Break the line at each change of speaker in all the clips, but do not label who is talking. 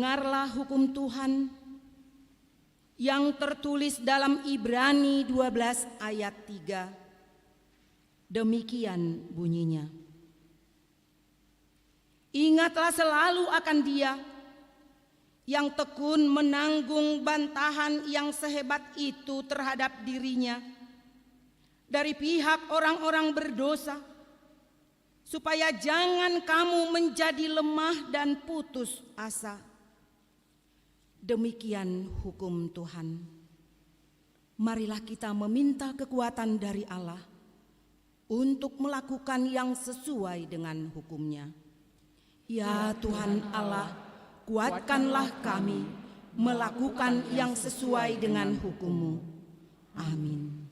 Dengarlah hukum Tuhan yang tertulis dalam Ibrani 12 ayat 3. Demikian bunyinya. Ingatlah selalu akan Dia yang tekun menanggung bantahan yang sehebat itu terhadap dirinya dari pihak orang-orang berdosa, supaya jangan kamu menjadi lemah dan putus asa. Demikian hukum Tuhan. Marilah kita meminta kekuatan dari Allah untuk melakukan yang sesuai dengan hukum-Nya. Ya Tuhan Allah, kuatkanlah kami melakukan yang sesuai dengan hukum-Mu. Amin.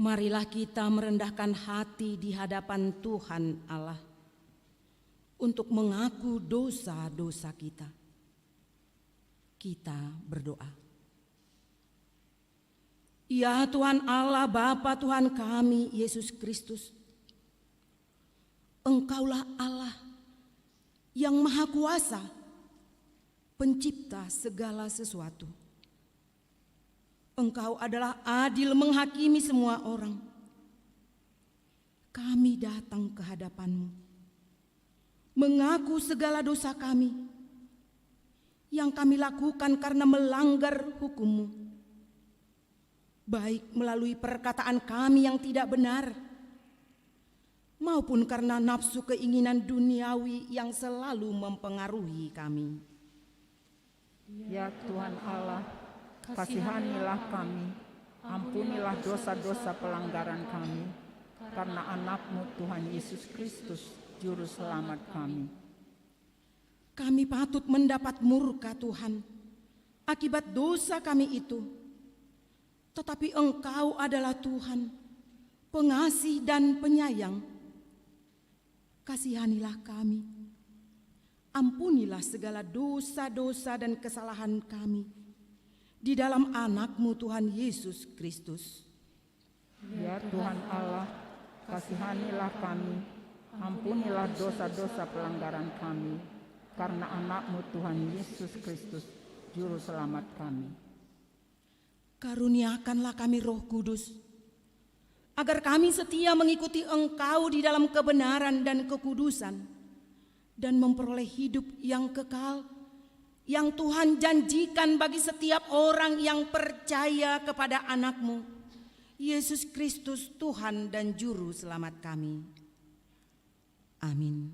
Marilah kita merendahkan hati di hadapan Tuhan Allah untuk mengaku dosa-dosa kita. Kita berdoa. Ya Tuhan Allah, Bapa Tuhan kami Yesus Kristus, Engkaulah Allah yang Maha Kuasa, pencipta segala sesuatu. Engkau adalah adil menghakimi semua orang. Kami datang ke hadapan-Mu, mengaku segala dosa kami yang kami lakukan karena melanggar hukum-Mu, baik melalui perkataan kami yang tidak benar, maupun karena nafsu keinginan duniawi yang selalu mempengaruhi kami.
Ya Tuhan Allah, kasihanilah kami, ampunilah dosa-dosa pelanggaran kami, karena anak-Mu Tuhan Yesus Kristus, Juru Selamat kami.
Kami patut mendapat murka Tuhan akibat dosa kami itu, tetapi Engkau adalah Tuhan, pengasih dan penyayang. Kasihanilah kami, ampunilah segala dosa-dosa dan kesalahan kami di dalam anak-Mu Tuhan Yesus Kristus.
Ya Tuhan Allah, kasihanilah kami, ampunilah dosa-dosa pelanggaran kami, karena anak-Mu Tuhan Yesus Kristus, Juru Selamat kami.
Karuniakanlah kami Roh Kudus, agar kami setia mengikuti Engkau di dalam kebenaran dan kekudusan, dan memperoleh hidup yang kekal, yang Tuhan janjikan bagi setiap orang yang percaya kepada anak-Mu, Yesus Kristus Tuhan dan Juru Selamat kami. Amin.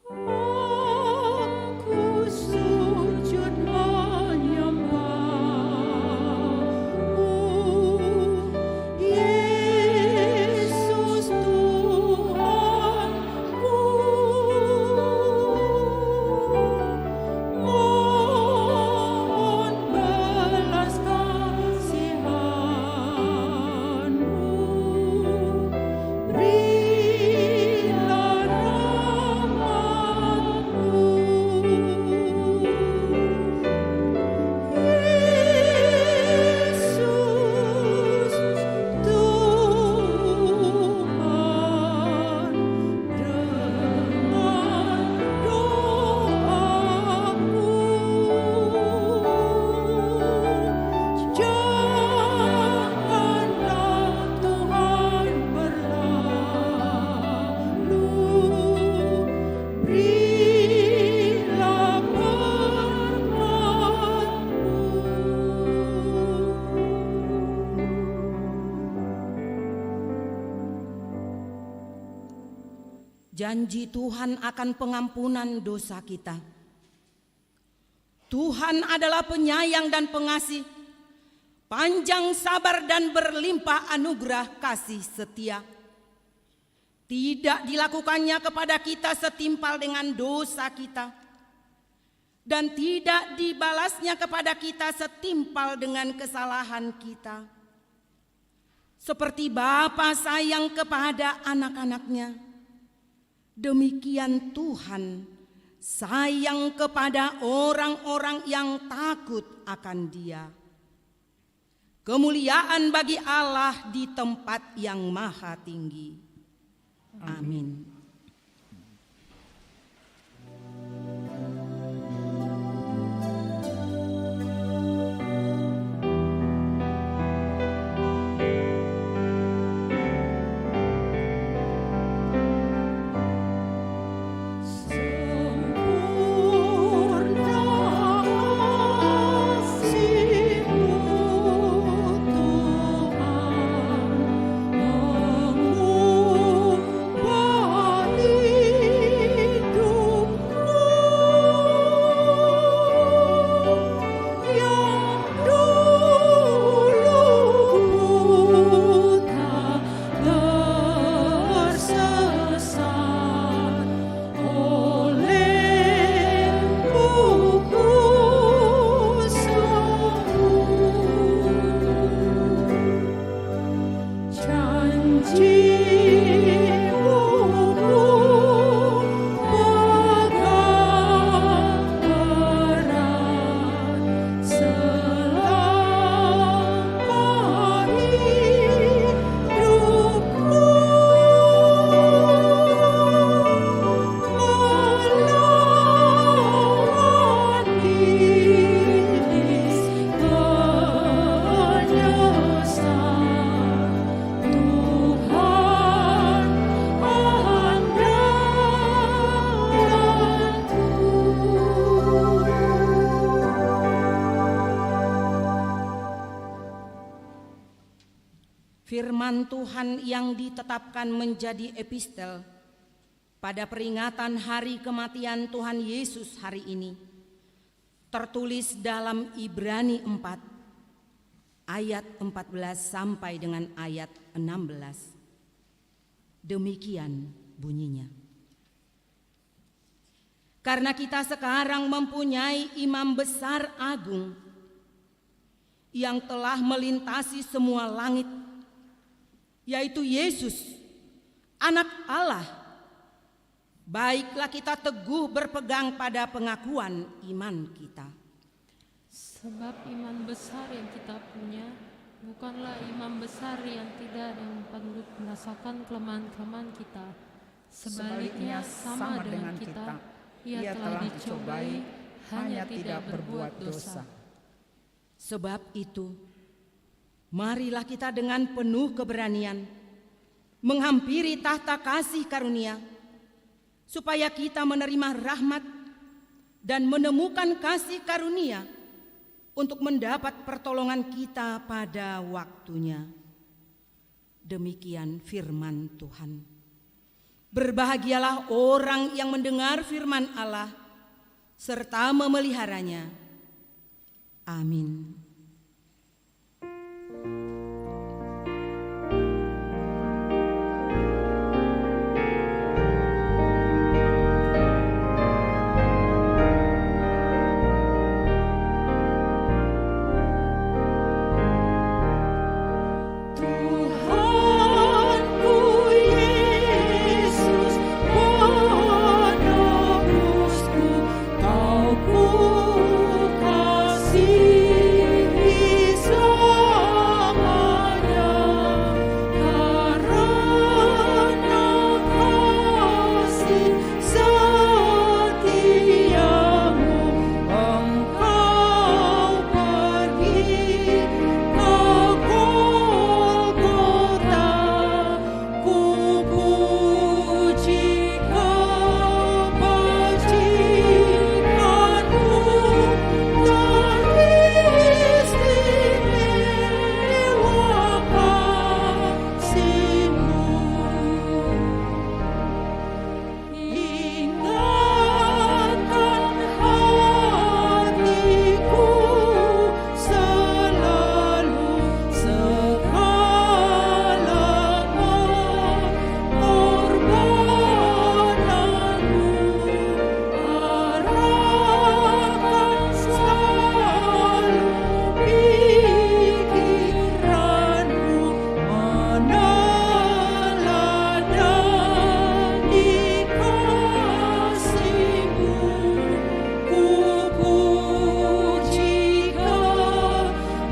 Aku sujud menyembah-Mu, Yesus Tuhanku. Mohon belas kasihan-Mu, berilah rahmat-Mu. Yesus Tuhan, dengar doaku. Janganlah Tuhan berlalu, berilah
Janji Tuhan akan pengampunan dosa kita. Tuhan adalah penyayang dan pengasih, panjang sabar dan berlimpah anugerah kasih setia. Tidak dilakukannya kepada kita setimpal dengan dosa kita, dan tidak dibalasnya kepada kita setimpal dengan kesalahan kita. Seperti Bapa sayang kepada anak-anaknya, demikian Tuhan sayang kepada orang-orang yang takut akan Dia. Kemuliaan bagi Allah di tempat yang maha tinggi. Amin.
Tuhan, mengubah
firman Tuhan yang ditetapkan menjadi epistel pada peringatan hari kematian Tuhan Yesus hari ini tertulis dalam Ibrani 4 ayat 14 sampai dengan ayat 16. Demikian bunyinya. Karena kita sekarang mempunyai imam besar agung yang telah melintasi semua langit, yaitu Yesus, Anak Allah. Baiklah kita teguh berpegang pada pengakuan iman kita.
Sebab iman besar yang kita punya bukanlah imam besar yang tidak patut merasakan kelemahan-kelemahan kita. Sebaliknya sama dengan kita, ia telah dicobai, hanya tidak berbuat dosa.
Sebab itu, marilah kita dengan penuh keberanian menghampiri tahta kasih karunia, supaya kita menerima rahmat dan menemukan kasih karunia untuk mendapat pertolongan kita pada waktunya. Demikian firman Tuhan. Berbahagialah orang yang mendengar firman Allah serta memeliharanya. Amin.
Tuhanku Yesus, penebusku, Kau ku kasihi selamanya. Karena kasih setiamu, Engkau pergi ke Golgota. Ku puji kebajikanmu, teristimewa kasih-Mu. Ingatkan hatiku selalu segala pengorbananmu. Arahkan selalu pikiranmu meneladani kasih-Mu. Ku puji kebajikanmu, teristimewa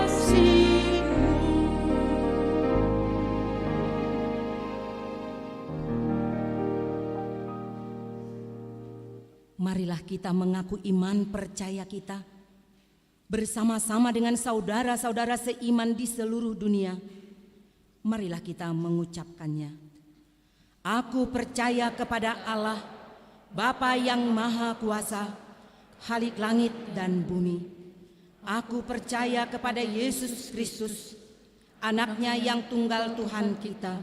kasih-Mu.
Marilah kita mengaku iman percaya kita bersama-sama dengan saudara-saudara seiman di seluruh dunia. Marilah kita mengucapkannya. Aku percaya kepada Allah, Bapa yang Maha Kuasa, Khalik langit dan bumi. Aku percaya kepada Yesus Kristus, Anaknya yang tunggal Tuhan kita,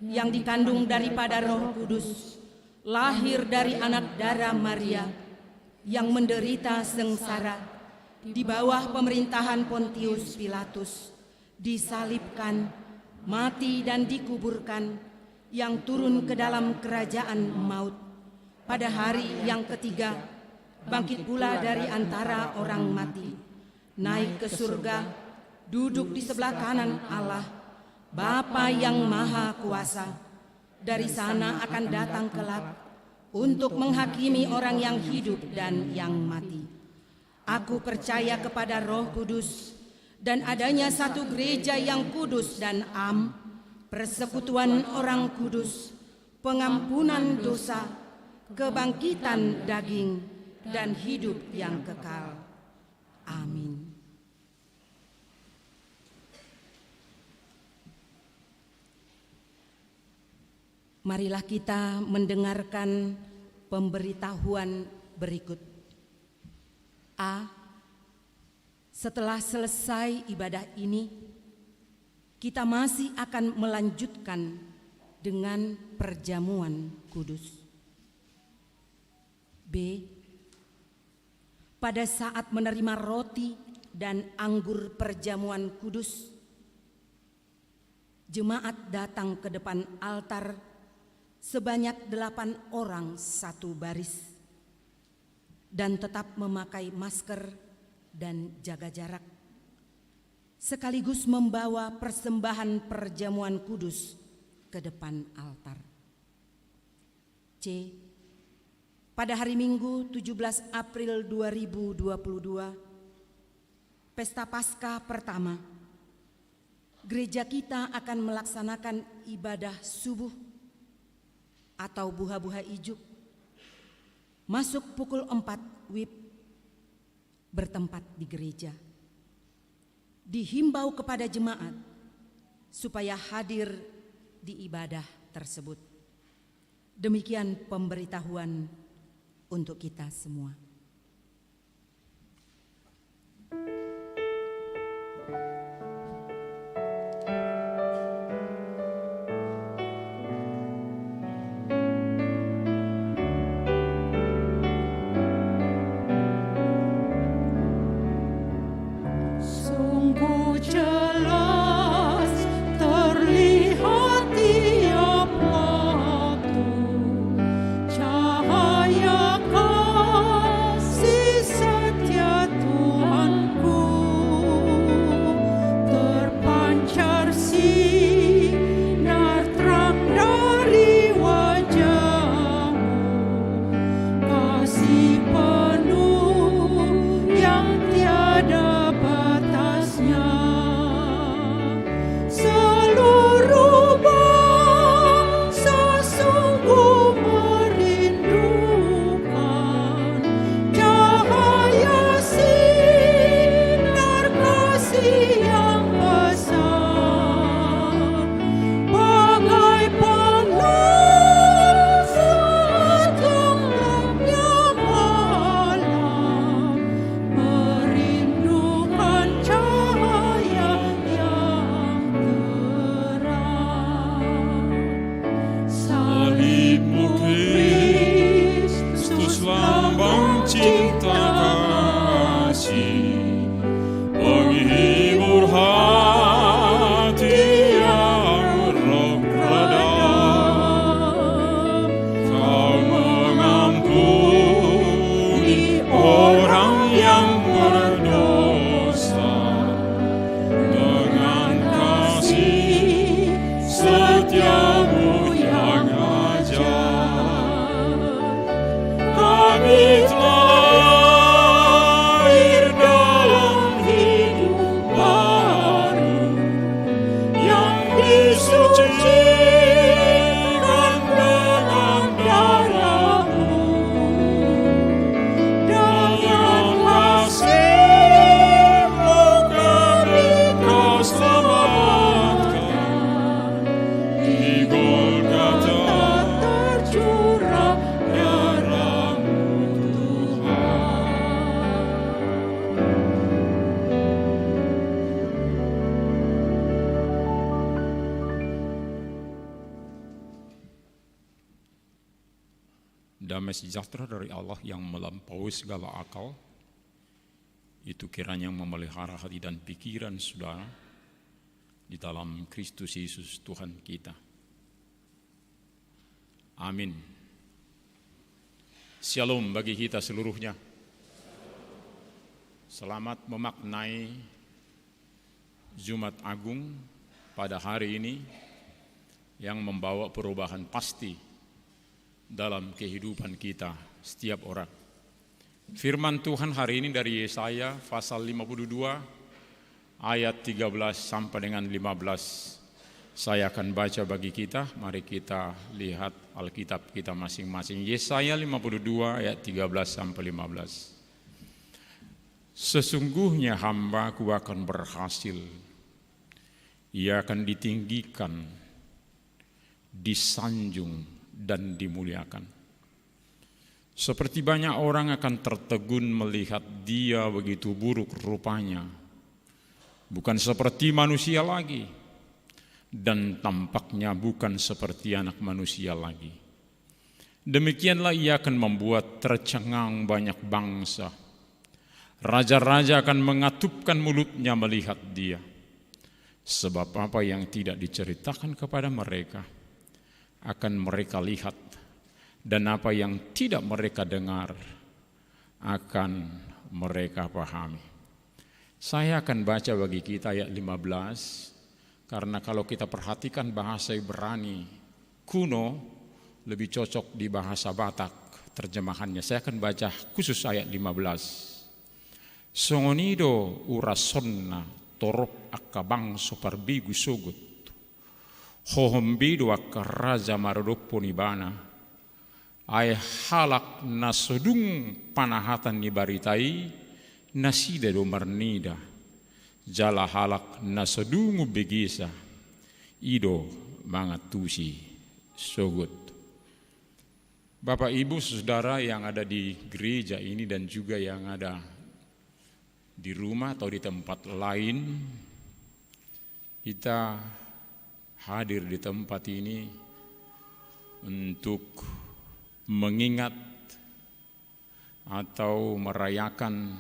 yang dikandung daripada Roh Kudus, lahir dari anak darah Maria, yang menderita sengsara di bawah pemerintahan Pontius Pilatus, disalibkan, mati dan dikuburkan, yang turun ke dalam kerajaan maut. Pada hari yang ketiga, bangkit pula dari antara orang mati, naik ke surga, duduk di sebelah kanan Allah, Bapa yang Maha Kuasa. Dari sana akan datang kelak untuk menghakimi orang yang hidup dan yang mati. Aku percaya kepada Roh Kudus dan adanya satu gereja yang kudus dan am, persekutuan orang kudus, pengampunan dosa, kebangkitan daging, dan hidup yang kekal. Amin. Marilah kita mendengarkan pemberitahuan berikut. A. Setelah selesai ibadah ini, kita masih akan melanjutkan dengan perjamuan kudus. B. Pada saat menerima roti dan anggur perjamuan kudus, jemaat datang ke depan altar sebanyak 8 orang satu baris dan tetap memakai masker dan jaga jarak, sekaligus membawa persembahan perjamuan kudus ke depan altar. C. Pada hari Minggu 17 April 2022, Pesta Paskah pertama, gereja kita akan melaksanakan ibadah subuh atau buha-buha ijuk, masuk pukul 4 WIB, bertempat di gereja. Dihimbau kepada jemaat supaya hadir di ibadah tersebut. Demikian pemberitahuan untuk kita semua.
Sungguh jelas terlihat tiap waktu cahaya kasih setia Tuhanku, terpancar sinar terang dari wajah-Mu, kasih penuh yang tiada batasnya. Seluruh bangsa sungguh merindukan cahaya sinar kasih yang besar, bagai penuh saat gelapnya malam, merindukan cahaya yang terang. Salibmu Kristus, lambang cinta kasih, penghibur hati yang redam. Kau mengampuni orang yang berdosa dengan kasih setiamu yang ajaib. Kami telah lahir dalam hidup baru yang disucikan dengan darah-Mu. Dengan kasih-Mu kami Kau selamatkan. Di Golgota tercurah darah-Mu Tuhan.
Damai sejahtera dari Allah yang melampaui segala akal, itu kiranya memelihara hati dan pikiran saudara di dalam Kristus Yesus Tuhan kita. Amin. Shalom bagi kita seluruhnya. Selamat memaknai Jumat Agung pada hari ini yang membawa perubahan pasti dalam kehidupan kita setiap orang. Firman Tuhan hari ini dari Yesaya pasal 52 ayat 13 sampai dengan 15. Saya akan baca bagi kita, mari kita lihat Alkitab kita masing-masing. Yesaya 52 ayat 13 sampai 15. Sesungguhnya hamba-Ku akan berhasil, ia akan ditinggikan, disanjung dan dimuliakan. Seperti banyak orang akan tertegun melihat dia begitu buruk rupanya, bukan seperti manusia lagi, dan tampaknya bukan seperti anak manusia lagi. Demikianlah ia akan membuat tercengang banyak bangsa. Raja-raja akan mengatupkan mulutnya melihat dia. Sebab apa yang tidak diceritakan kepada mereka akan mereka lihat, dan apa yang tidak mereka dengar akan mereka pahami. Saya akan baca bagi kita ayat 15, karena kalau kita perhatikan bahasa Ibrani kuno lebih cocok di bahasa Batak terjemahannya. Saya akan baca khusus ayat 15. Songonido urasonna torop akka bangso parbigu sugut. Hohombido akka raja marodoppo nibana. Ay halak nasudung panahatan ni baritai nasida do marnida. Jala halak nasudungu begisa. Ido mangatusi sugut. Bapak Ibu Saudara yang ada di gereja ini dan juga yang ada di rumah atau di tempat lain, kita hadir di tempat ini untuk mengingat atau merayakan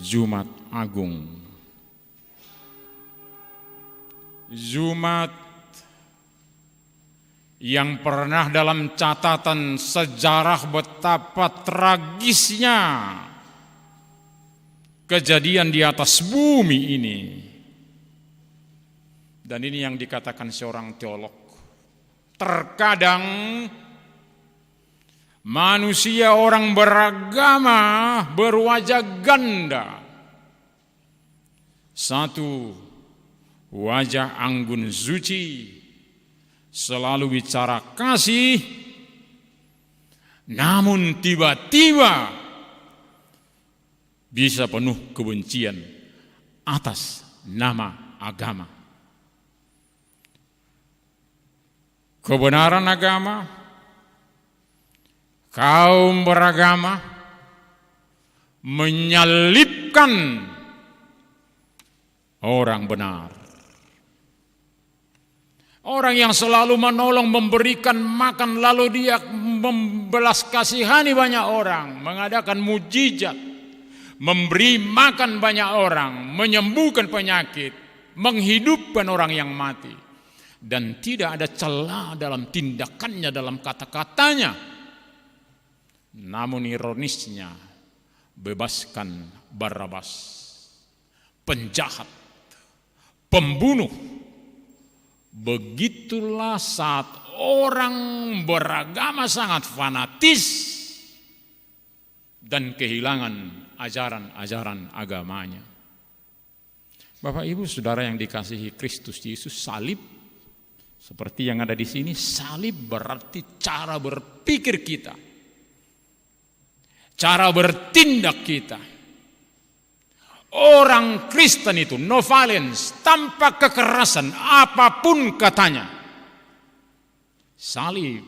Jumat Agung. Jumat yang pernah dalam catatan sejarah betapa tragisnya kejadian di atas bumi ini. Dan ini yang dikatakan seorang teolog. Terkadang manusia orang beragama berwajah ganda. Satu, wajah anggun suci, selalu bicara kasih, namun tiba-tiba bisa penuh kebencian atas nama agama. Kebenaran agama, kaum beragama menyalibkan orang benar. Orang yang selalu menolong, memberikan makan, lalu dia membelas kasihani banyak orang, mengadakan mujizat, memberi makan banyak orang, menyembuhkan penyakit, menghidupkan orang yang mati. Dan tidak ada celah dalam tindakannya, dalam kata-katanya. Namun ironisnya, bebaskan Barabas, penjahat, pembunuh. Begitulah saat orang beragama sangat fanatis dan kehilangan ajaran-ajaran agamanya. Bapak Ibu Saudara yang dikasihi Kristus Yesus, salib seperti yang ada di sini, salib berarti cara berpikir kita, cara bertindak kita. Orang Kristen itu no violence, tanpa kekerasan apapun katanya. Salib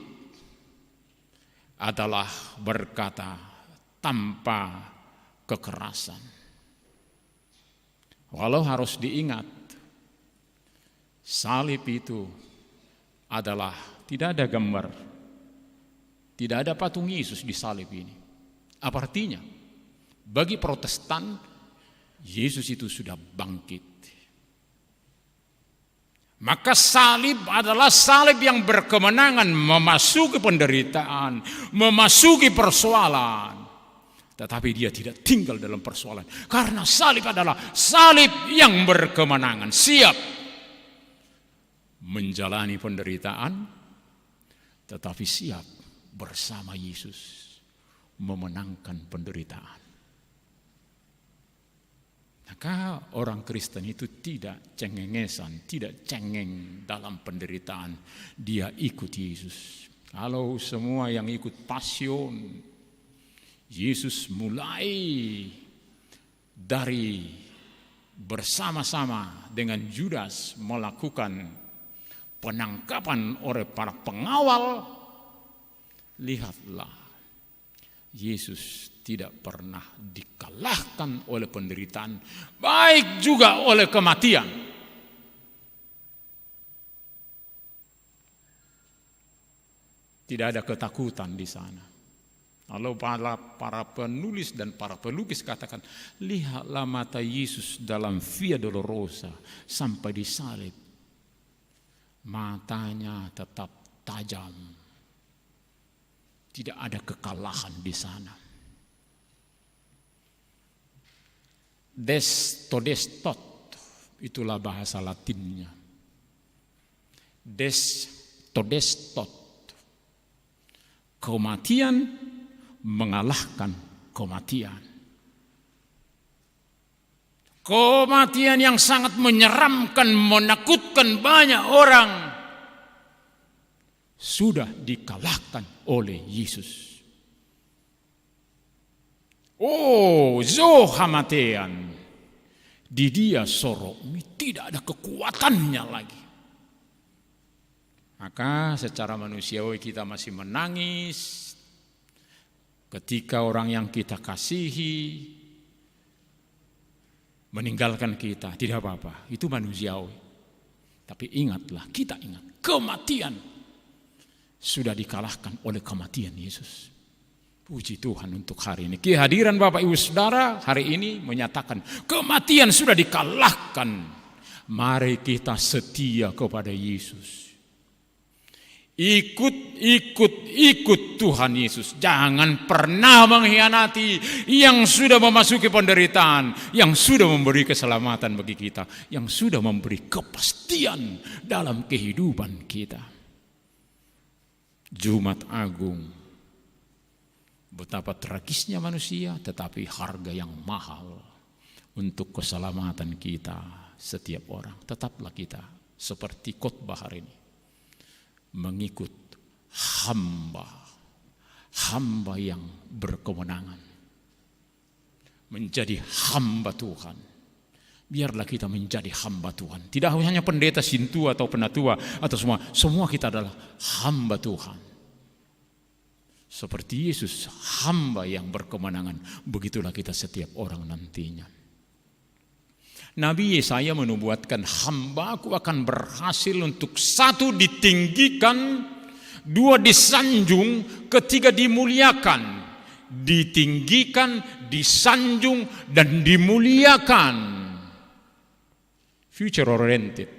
adalah berkata tanpa kekerasan. Walau harus diingat, salib itu adalah tidak ada gambar, tidak ada patung Yesus di salib ini. Apa artinya? Bagi Protestan, Yesus itu sudah bangkit. Maka salib adalah salib yang berkemenangan memasuki penderitaan, memasuki persoalan. Tetapi dia tidak tinggal dalam persoalan. Karena salib adalah salib yang berkemenangan, siap menjalani penderitaan, tetapi siap bersama Yesus memenangkan penderitaan. Maka orang Kristen itu tidak cengengesan, tidak cengeng dalam penderitaan. Dia ikut Yesus. Kalau semua yang ikut pasion, Yesus mulai dari bersama-sama dengan Judas melakukan penangkapan oleh para pengawal. Lihatlah, Yesus tidak pernah dikalahkan oleh penderitaan, baik juga oleh kematian. Tidak ada ketakutan di sana. Lalu para penulis dan para pelukis katakan, lihatlah mata Yesus dalam Via Dolorosa sampai disalib. Matanya tetap tajam. Tidak ada kekalahan di sana. Des todestot, itulah bahasa Latinnya. Des todestot, kematian mengalahkan kematian. Kematian yang sangat menyeramkan, menakutkan banyak orang, sudah dikalahkan oleh Yesus. Oh, zohamatean, di dia sorokmi tidak ada kekuatannya lagi. Maka secara manusiawi kita masih menangis ketika orang yang kita kasihi meninggalkan kita. Tidak apa-apa, itu manusiawi. Tapi ingatlah, kita ingat, kematian sudah dikalahkan oleh kematian Yesus. Puji Tuhan untuk hari ini. Kehadiran Bapak Ibu Saudara hari ini menyatakan kematian sudah dikalahkan. Mari kita setia kepada Yesus. Ikut Tuhan Yesus. Jangan pernah mengkhianati yang sudah memasuki penderitaan, yang sudah memberi keselamatan bagi kita, yang sudah memberi kepastian dalam kehidupan kita. Jumat Agung, betapa tragisnya manusia, tetapi harga yang mahal untuk keselamatan kita setiap orang. Tetaplah kita seperti khotbah hari ini, mengikut hamba yang berkemenangan, menjadi hamba Tuhan. Biarlah kita menjadi hamba Tuhan. Tidak hanya pendeta sintua atau penatua atau semua kita adalah hamba Tuhan. Seperti Yesus, hamba yang berkemenangan, begitulah kita setiap orang nantinya. Nabi Yesaya menubuatkan, hambaku akan berhasil untuk satu ditinggikan, dua disanjung, ketiga dimuliakan. Ditinggikan, disanjung, dan dimuliakan. Future oriented.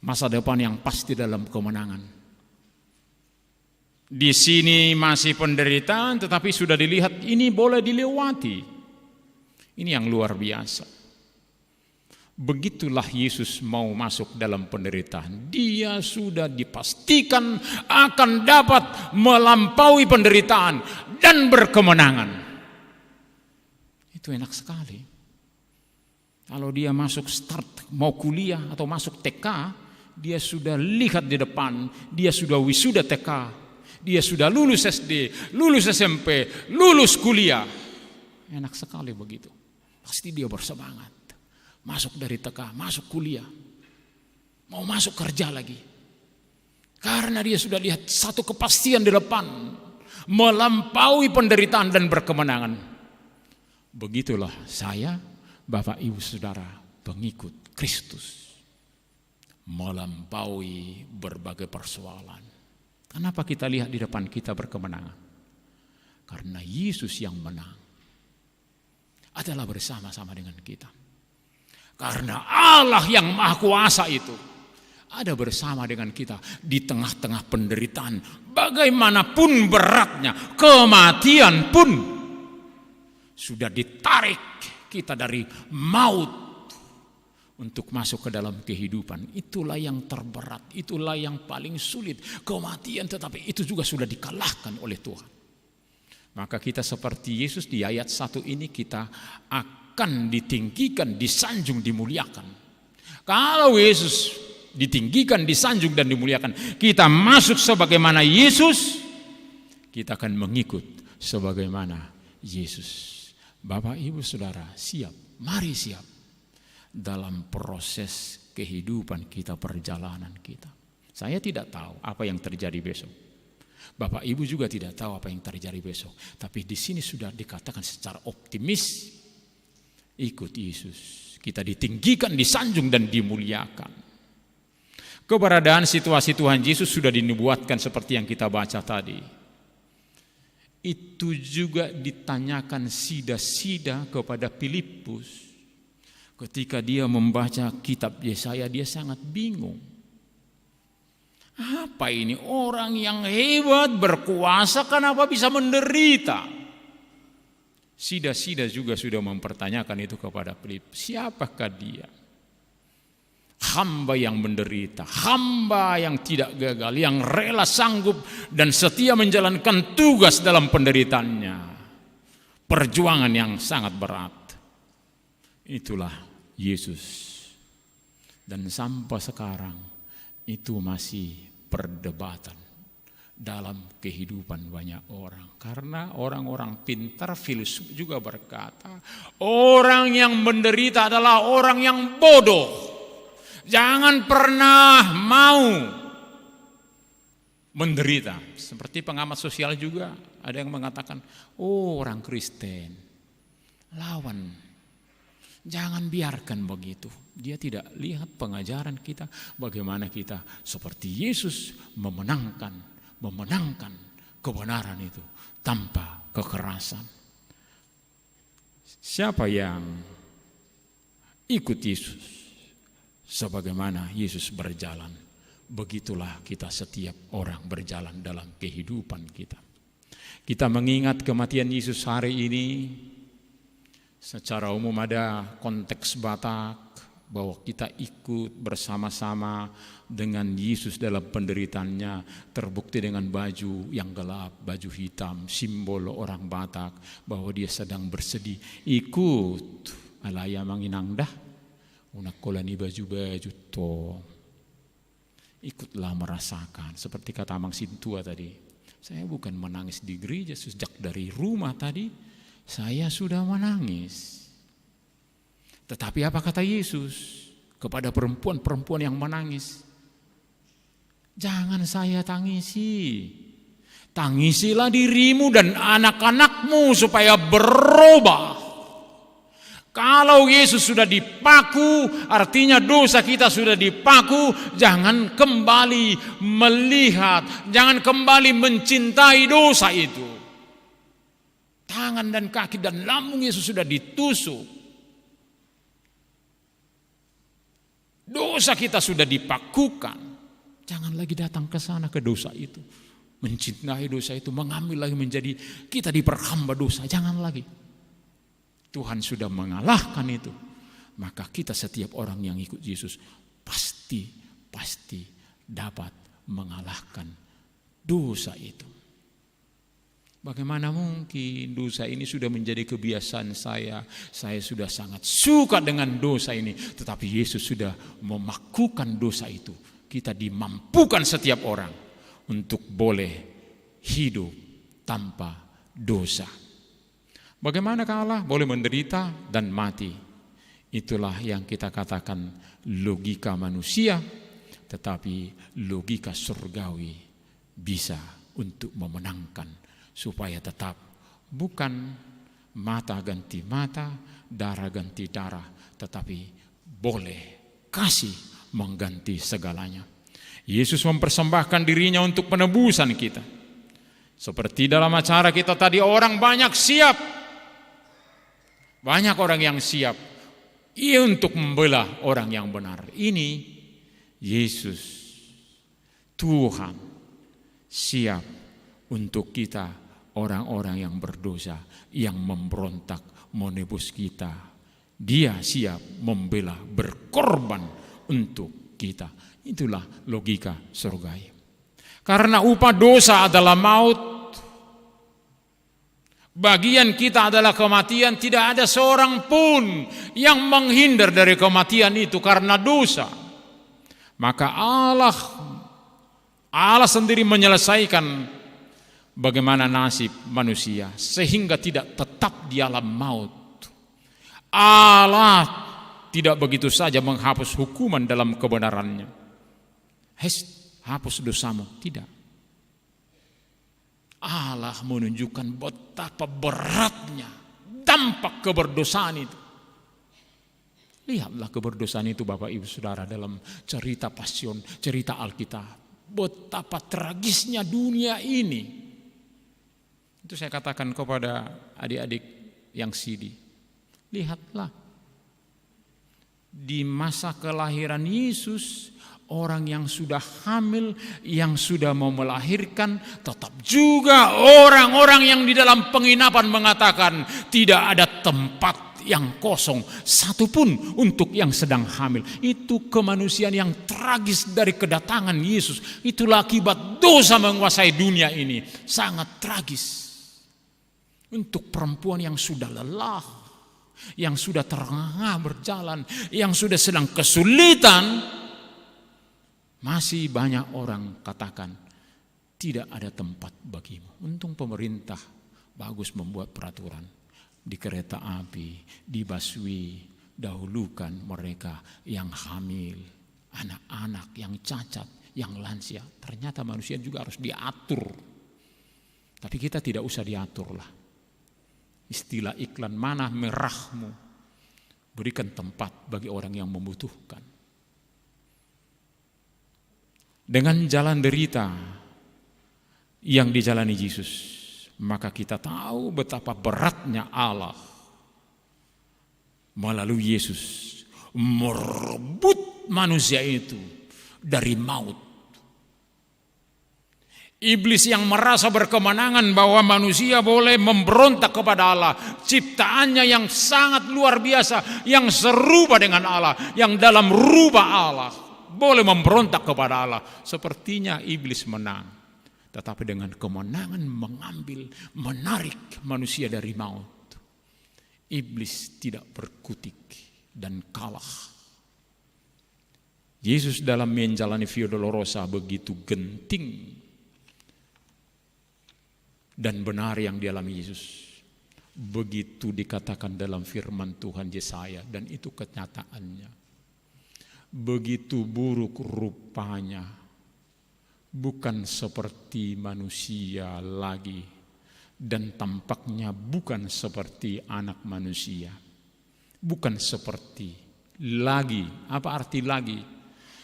Masa depan yang pasti dalam kemenangan. Di sini masih penderitaan, tetapi sudah dilihat ini boleh dilewati. Ini yang luar biasa. Begitulah Yesus mau masuk dalam penderitaan. Dia sudah dipastikan akan dapat melampaui penderitaan dan berkemenangan. Itu enak sekali. Kalau dia masuk start, mau kuliah atau masuk TK, dia sudah lihat di depan, dia sudah wisuda TK. Dia sudah lulus SD, lulus SMP, lulus kuliah. Enak sekali begitu. Pasti dia bersemangat. Masuk dari TK, masuk kuliah. Mau masuk kerja lagi. Karena dia sudah lihat satu kepastian di depan. Melampaui penderitaan dan berkemenangan. Begitulah saya, Bapak Ibu Saudara, pengikut Kristus. Melampaui berbagai persoalan. Kenapa kita lihat di depan kita berkemenangan? Karena Yesus yang menang adalah bersama-sama dengan kita. Karena Allah yang Maha Kuasa itu ada bersama dengan kita di tengah-tengah penderitaan. Bagaimanapun beratnya, kematian pun sudah ditarik kita dari maut untuk masuk ke dalam kehidupan. Itulah yang terberat, itulah yang paling sulit, kematian, tetapi itu juga sudah dikalahkan oleh Tuhan. Maka kita seperti Yesus di ayat 1 ini, kita akan ditinggikan, disanjung, dimuliakan. Kalau Yesus ditinggikan, disanjung, dan dimuliakan, kita masuk sebagaimana Yesus, kita akan mengikut sebagaimana Yesus. Bapak Ibu Saudara, siap, mari siap dalam proses kehidupan kita, perjalanan kita. Saya tidak tahu apa yang terjadi besok. Bapak Ibu juga tidak tahu apa yang terjadi besok. Tapi di sini sudah dikatakan secara optimis, ikut Yesus. Kita ditinggikan, disanjung dan dimuliakan. Keberadaan situasi Tuhan Yesus sudah dinubuatkan seperti yang kita baca tadi. Itu juga ditanyakan sida-sida kepada Filipus. Ketika dia membaca kitab Yesaya, dia sangat bingung. Apa ini orang yang hebat, berkuasa, kenapa bisa menderita? Sida-sida juga sudah mempertanyakan itu kepada Filipus. Siapakah dia? Hamba yang menderita, hamba yang tidak gagal, yang rela sanggup dan setia menjalankan tugas dalam penderitaannya. Perjuangan yang sangat berat. Itulah Yesus. Dan sampai sekarang itu masih perdebatan dalam kehidupan banyak orang. Karena orang-orang pintar, filsuf juga berkata, orang yang menderita adalah orang yang bodoh. Jangan pernah mau menderita. Seperti pengamat sosial juga ada yang mengatakan, oh orang Kristen lawan, jangan biarkan begitu. Dia tidak lihat pengajaran kita, bagaimana kita seperti Yesus memenangkan kebenaran itu tanpa kekerasan. Siapa yang ikut Yesus sebagaimana Yesus berjalan, begitulah kita setiap orang berjalan dalam kehidupan kita. Kita mengingat kematian Yesus hari ini. Secara umum ada konteks Batak bahwa kita ikut bersama-sama dengan Yesus dalam penderitaannya, terbukti dengan baju yang gelap, baju hitam, simbol orang Batak bahwa dia sedang bersedih. Ikut alaya manginangdah, unakolani baju-baju to. Ikutlah merasakan, seperti kata Mang Sintua tadi. Saya bukan menangis di gereja, sejak dari rumah tadi saya sudah menangis. Tetapi apa kata Yesus kepada perempuan-perempuan yang menangis? Jangan saya tangisi. Tangisilah dirimu dan anak-anakmu supaya berubah. Kalau Yesus sudah dipaku, artinya dosa kita sudah dipaku. Jangan kembali melihat, jangan kembali mencintai dosa itu. Tangan dan kaki dan lambung Yesus sudah ditusuk. Dosa kita sudah dipakukan. Jangan lagi datang ke sana ke dosa itu. Mencintai dosa itu, mengambil lagi menjadi kita diperhamba dosa. Jangan lagi. Tuhan sudah mengalahkan itu. Maka kita setiap orang yang ikut Yesus pasti dapat mengalahkan dosa itu. Bagaimana mungkin dosa ini sudah menjadi kebiasaan saya. Saya sudah sangat suka dengan dosa ini. Tetapi Yesus sudah memakukan dosa itu. Kita dimampukan setiap orang untuk boleh hidup tanpa dosa. Bagaimana Allah boleh menderita dan mati? Itulah yang kita katakan logika manusia. Tetapi logika surgawi bisa untuk memenangkan. Supaya tetap bukan mata ganti mata, darah ganti darah, tetapi boleh kasih mengganti segalanya. Yesus mempersembahkan dirinya untuk penebusan kita. Seperti dalam acara kita tadi, orang banyak siap. Banyak orang yang siap. Ia untuk membela orang yang benar. Ini Yesus, Tuhan, siap untuk kita. Orang-orang yang berdosa, yang memberontak, menebus kita. Dia siap membela, berkorban untuk kita. Itulah logika surgawi. Karena upah dosa adalah maut. Bagian kita adalah kematian. Tidak ada seorang pun yang menghindar dari kematian itu karena dosa. Maka Allah sendiri menyelesaikan bagaimana nasib manusia sehingga tidak tetap di alam maut. Allah tidak begitu saja menghapus hukuman dalam kebenarannya. Hapus dosamu, tidak. Allah menunjukkan betapa beratnya dampak keberdosaan itu. Lihatlah keberdosaan itu Bapak Ibu Saudara dalam cerita Pasion, cerita Alkitab. Betapa tragisnya dunia ini. Itu saya katakan kepada adik-adik yang sidi. Lihatlah, di masa kelahiran Yesus, orang yang sudah hamil, yang sudah mau melahirkan, tetap juga orang-orang yang di dalam penginapan mengatakan tidak ada tempat yang kosong satupun untuk yang sedang hamil. Itu kemanusiaan yang tragis dari kedatangan Yesus. Itulah akibat dosa menguasai dunia ini. Sangat tragis. Untuk perempuan yang sudah lelah, yang sudah terengah berjalan, yang sudah sedang kesulitan, masih banyak orang katakan tidak ada tempat bagimu. Untung pemerintah bagus membuat peraturan. Di kereta api, di busway, dahulukan mereka yang hamil, anak-anak yang cacat, yang lansia. Ternyata manusia juga harus diatur. Tapi kita tidak usah diaturlah. Istilah iklan mana merahmu, berikan tempat bagi orang yang membutuhkan. Dengan jalan derita yang dijalani Yesus, maka kita tahu betapa beratnya Allah melalui Yesus merebut manusia itu dari maut. Iblis yang merasa berkemenangan bahwa manusia boleh memberontak kepada Allah, ciptaannya yang sangat luar biasa, yang serupa dengan Allah, yang dalam rupa Allah, boleh memberontak kepada Allah. Sepertinya iblis menang, tetapi dengan kemenangan mengambil, menarik manusia dari maut. Iblis tidak berkutik dan kalah. Yesus dalam menjalani Via Dolorosa begitu genting dan benar yang dialami Yesus. Begitu dikatakan dalam firman Tuhan Yesaya, dan itu kenyataannya. Begitu buruk rupanya, bukan seperti manusia lagi, dan tampaknya bukan seperti anak manusia. Bukan seperti lagi. Apa arti lagi?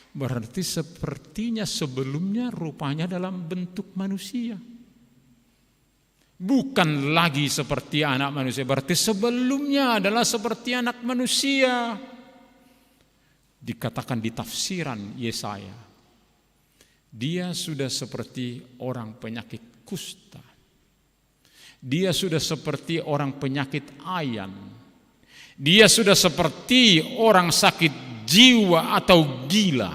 Berarti sepertinya sebelumnya rupanya dalam bentuk manusia. Bukan lagi seperti anak manusia, berarti sebelumnya adalah seperti anak manusia. Dikatakan di tafsiran Yesaya, dia sudah seperti orang penyakit kusta. Dia sudah seperti orang penyakit ayan. Dia sudah seperti orang sakit jiwa atau gila.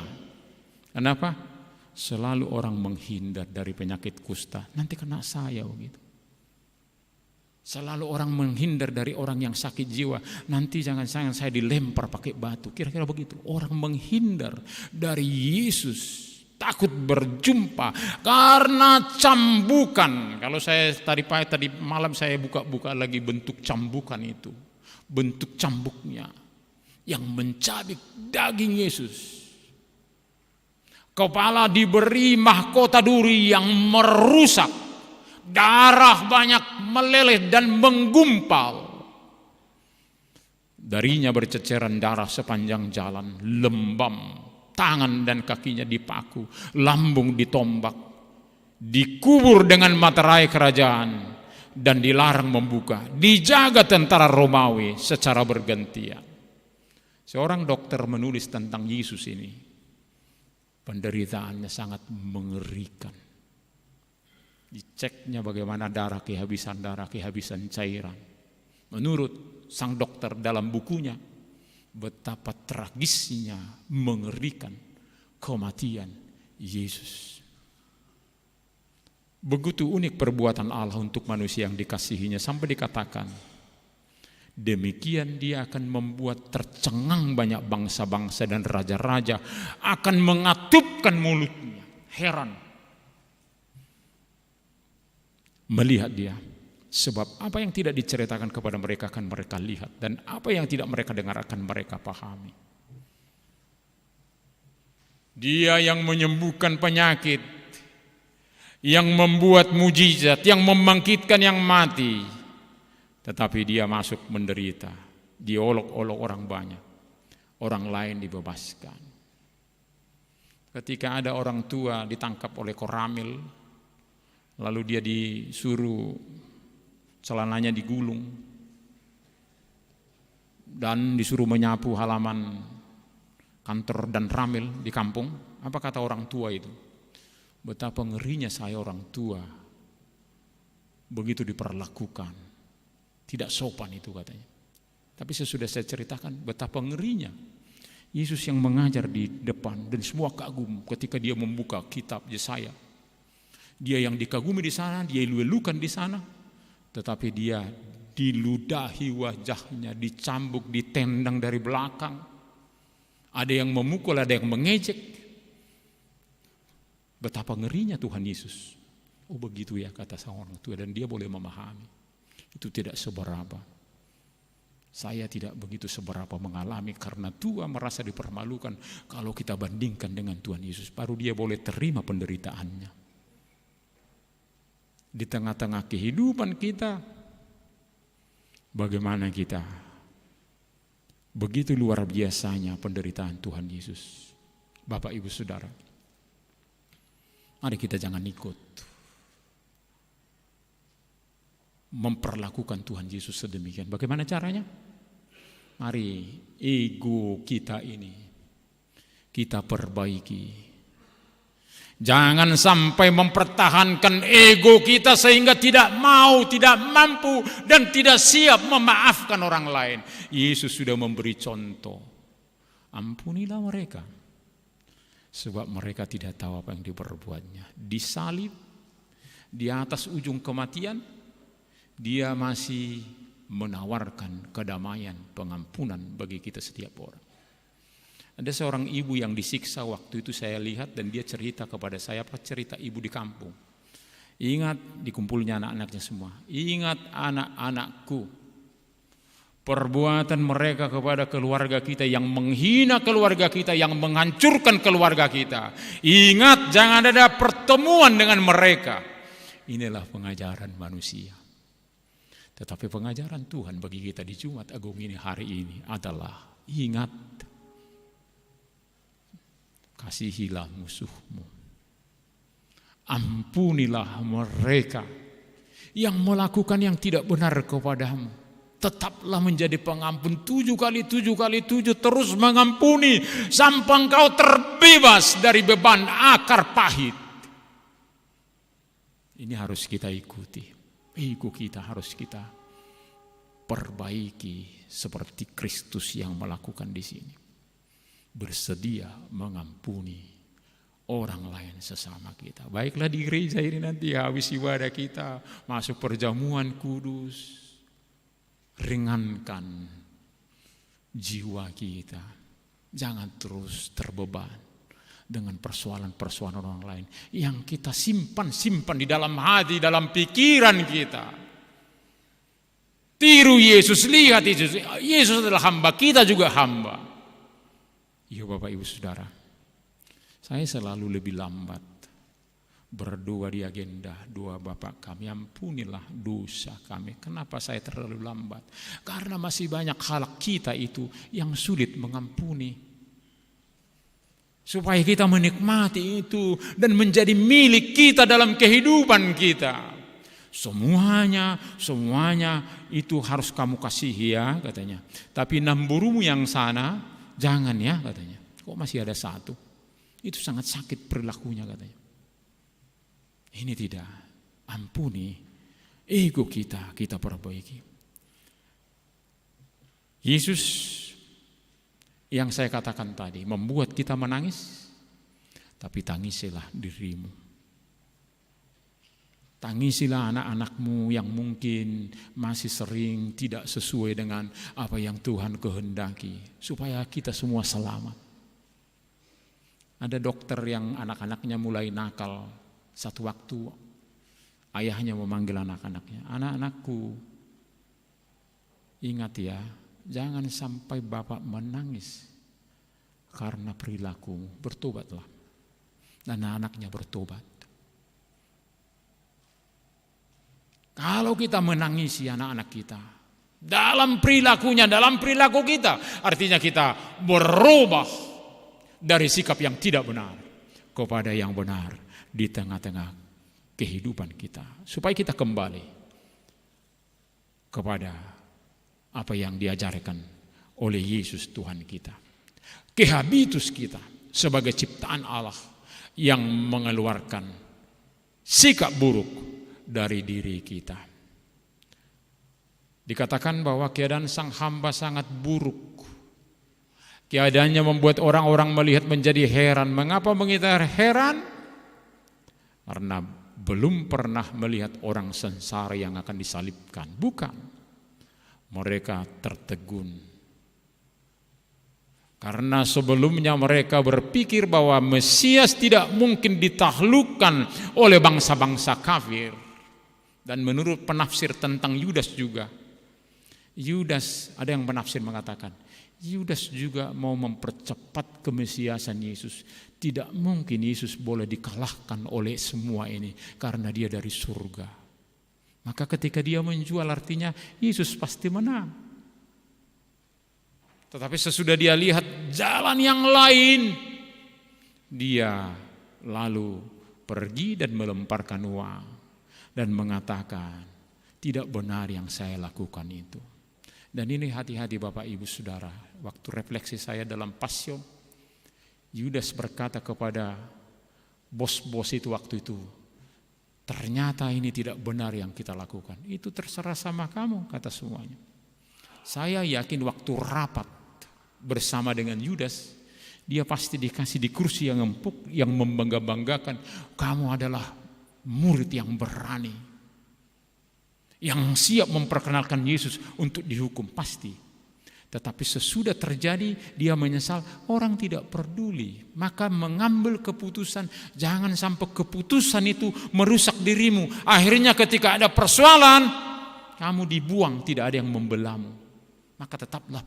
Kenapa? Selalu orang menghindar dari penyakit kusta. Nanti kena saya begitu. Selalu orang menghindar dari orang yang sakit jiwa. Nanti jangan-jangan saya dilempar pakai batu. Kira-kira begitu. Orang menghindar dari Yesus. Takut berjumpa karena cambukan. Kalau saya tadi malam saya buka-buka lagi bentuk cambukan itu. Bentuk cambuknya yang mencabik daging Yesus. Kepala diberi mahkota duri yang merusak. Darah banyak meleleh dan menggumpal. Darinya berceceran darah sepanjang jalan, lembam, tangan dan kakinya dipaku, lambung ditombak, dikubur dengan materai kerajaan, dan dilarang membuka, dijaga tentara Romawi secara bergantian. Seorang dokter menulis tentang Yesus ini, penderitaannya sangat mengerikan. Diceknya bagaimana kehabisan darah, kehabisan cairan. Menurut sang dokter dalam bukunya, betapa tragisnya, mengerikan kematian Yesus. Begitu unik perbuatan Allah untuk manusia yang dikasihinya, sampai dikatakan, demikian dia akan membuat tercengang banyak bangsa-bangsa dan raja-raja, akan mengatupkan mulutnya. Heran melihat dia, sebab apa yang tidak diceritakan kepada mereka akan mereka lihat, dan apa yang tidak mereka dengar akan mereka pahami. Dia yang menyembuhkan penyakit, yang membuat mujizat, yang membangkitkan yang mati. Tetapi dia masuk menderita, diolok-olok orang banyak, orang lain dibebaskan. Ketika ada orang tua ditangkap oleh Koramil, lalu dia disuruh celananya digulung dan disuruh menyapu halaman kantor dan Ramil di kampung. Apa kata orang tua itu? Betapa ngerinya saya orang tua begitu diperlakukan, tidak sopan itu katanya. Tapi sesudah saya ceritakan betapa ngerinya Yesus yang mengajar di depan dan semua kagum ketika dia membuka kitab Yesaya. Dia yang dikagumi di sana, dia lulukan di sana, tetapi dia diludahi wajahnya, dicambuk, ditendang dari belakang. Ada yang memukul, ada yang mengejek. Betapa ngerinya Tuhan Yesus. Oh begitu ya kata seorang tua, dan dia boleh memahami. Itu tidak seberapa. Saya tidak begitu seberapa mengalami karena tua merasa dipermalukan. Kalau kita bandingkan dengan Tuhan Yesus, baru dia boleh terima penderitaannya. Di tengah-tengah kehidupan kita, bagaimana kita? Begitu luar biasanya penderitaan Tuhan Yesus. Bapak Ibu Saudara, mari kita jangan ikut memperlakukan Tuhan Yesus sedemikian. Bagaimana caranya? Mari ego kita ini kita perbaiki. Jangan sampai mempertahankan ego kita sehingga tidak mau, tidak mampu, dan tidak siap memaafkan orang lain. Yesus sudah memberi contoh. Ampunilah mereka, sebab mereka tidak tahu apa yang diperbuatnya. Disalib, di atas ujung kematian, dia masih menawarkan kedamaian, pengampunan bagi kita setiap orang. Ada seorang ibu yang disiksa waktu itu saya lihat, dan dia cerita kepada saya, apa cerita ibu di kampung. Ingat, dikumpulnya anak-anaknya semua. Ingat anak-anakku, perbuatan mereka kepada keluarga kita yang menghina keluarga kita, yang menghancurkan keluarga kita. Ingat, jangan ada pertemuan dengan mereka. Inilah pengajaran manusia. Tetapi pengajaran Tuhan bagi kita di Jumat Agung ini hari ini adalah ingat, kasihilah musuhmu, ampunilah mereka yang melakukan yang tidak benar kepadamu. Tetaplah menjadi pengampun 7 kali 7 kali 7, terus mengampuni sampai engkau terbebas dari beban akar pahit. Ini harus kita ikuti. Ego kita harus kita perbaiki seperti Kristus yang melakukan di sini. Bersedia mengampuni orang lain sesama kita. Baiklah di gereja ini nanti habis ibadah kita masuk perjamuan kudus, ringankan jiwa kita. Jangan terus terbeban dengan persoalan-persoalan orang lain yang kita simpan di dalam hati, dalam pikiran kita. Tiru Yesus, lihat Yesus. Yesus adalah hamba, kita juga hamba. Ya Bapak Ibu Saudara, saya selalu lebih lambat berdoa di agenda doa Bapak kami, ampunilah dosa kami. Kenapa saya terlalu lambat? Karena masih banyak hal kita itu yang sulit mengampuni. Supaya kita menikmati itu dan menjadi milik kita dalam kehidupan kita. Semuanya itu harus kamu kasihi ya katanya. Tapi namburumu yang sana jangan ya katanya. Kok masih ada satu? Itu sangat sakit perilakunya katanya. Ini tidak. Ampuni ego kita perbaiki. Yesus yang saya katakan tadi membuat kita menangis, tapi tangisilah dirimu. Tangisilah anak-anakmu yang mungkin masih sering tidak sesuai dengan apa yang Tuhan kehendaki, supaya kita semua selamat. Ada dokter yang anak-anaknya mulai nakal. Satu waktu ayahnya memanggil anak-anaknya, anak-anakku, ingat ya, jangan sampai Bapak menangis karena perilakumu. Bertobatlah. Dan anaknya bertobat. Kalau kita menangisi anak-anak kita dalam perilakunya, dalam perilaku kita, artinya kita berubah dari sikap yang tidak benar kepada yang benar di tengah-tengah kehidupan kita, supaya kita kembali kepada apa yang diajarkan oleh Yesus Tuhan kita. Kehabitus kita sebagai ciptaan Allah yang mengeluarkan sikap buruk dari diri kita. Dikatakan bahwa keadaan sang hamba sangat buruk. Keadaannya membuat orang-orang melihat menjadi heran. Mengapa kita heran? Karena belum pernah melihat orang sengsara yang akan disalibkan. Bukan. Mereka tertegun. Karena sebelumnya mereka berpikir bahwa Mesias tidak mungkin ditaklukkan oleh bangsa-bangsa kafir. Dan menurut penafsir tentang Yudas juga, Yudas, ada yang penafsir mengatakan, Yudas juga mau mempercepat kemesiasan Yesus. Tidak mungkin Yesus boleh dikalahkan oleh semua ini karena dia dari surga. Maka ketika dia menjual, artinya Yesus pasti menang. Tetapi sesudah dia lihat jalan yang lain, dia lalu pergi dan melemparkan uang dan mengatakan, tidak benar yang saya lakukan itu. Dan ini hati-hati Bapak Ibu Saudara, waktu refleksi saya dalam Passion, Yudas berkata kepada bos-bos itu waktu itu, ternyata ini tidak benar yang kita lakukan. Itu terserah sama kamu, kata semuanya. Saya yakin waktu rapat bersama dengan Yudas, dia pasti dikasih di kursi yang empuk, yang membangga-banggakan, kamu adalah murid yang berani, yang siap memperkenalkan Yesus untuk dihukum, pasti. Tetapi sesudah terjadi, dia menyesal, orang tidak peduli. Maka mengambil keputusan, jangan sampai keputusan itu merusak dirimu. Akhirnya ketika ada persoalan, kamu dibuang, tidak ada yang membelamu. Maka tetaplah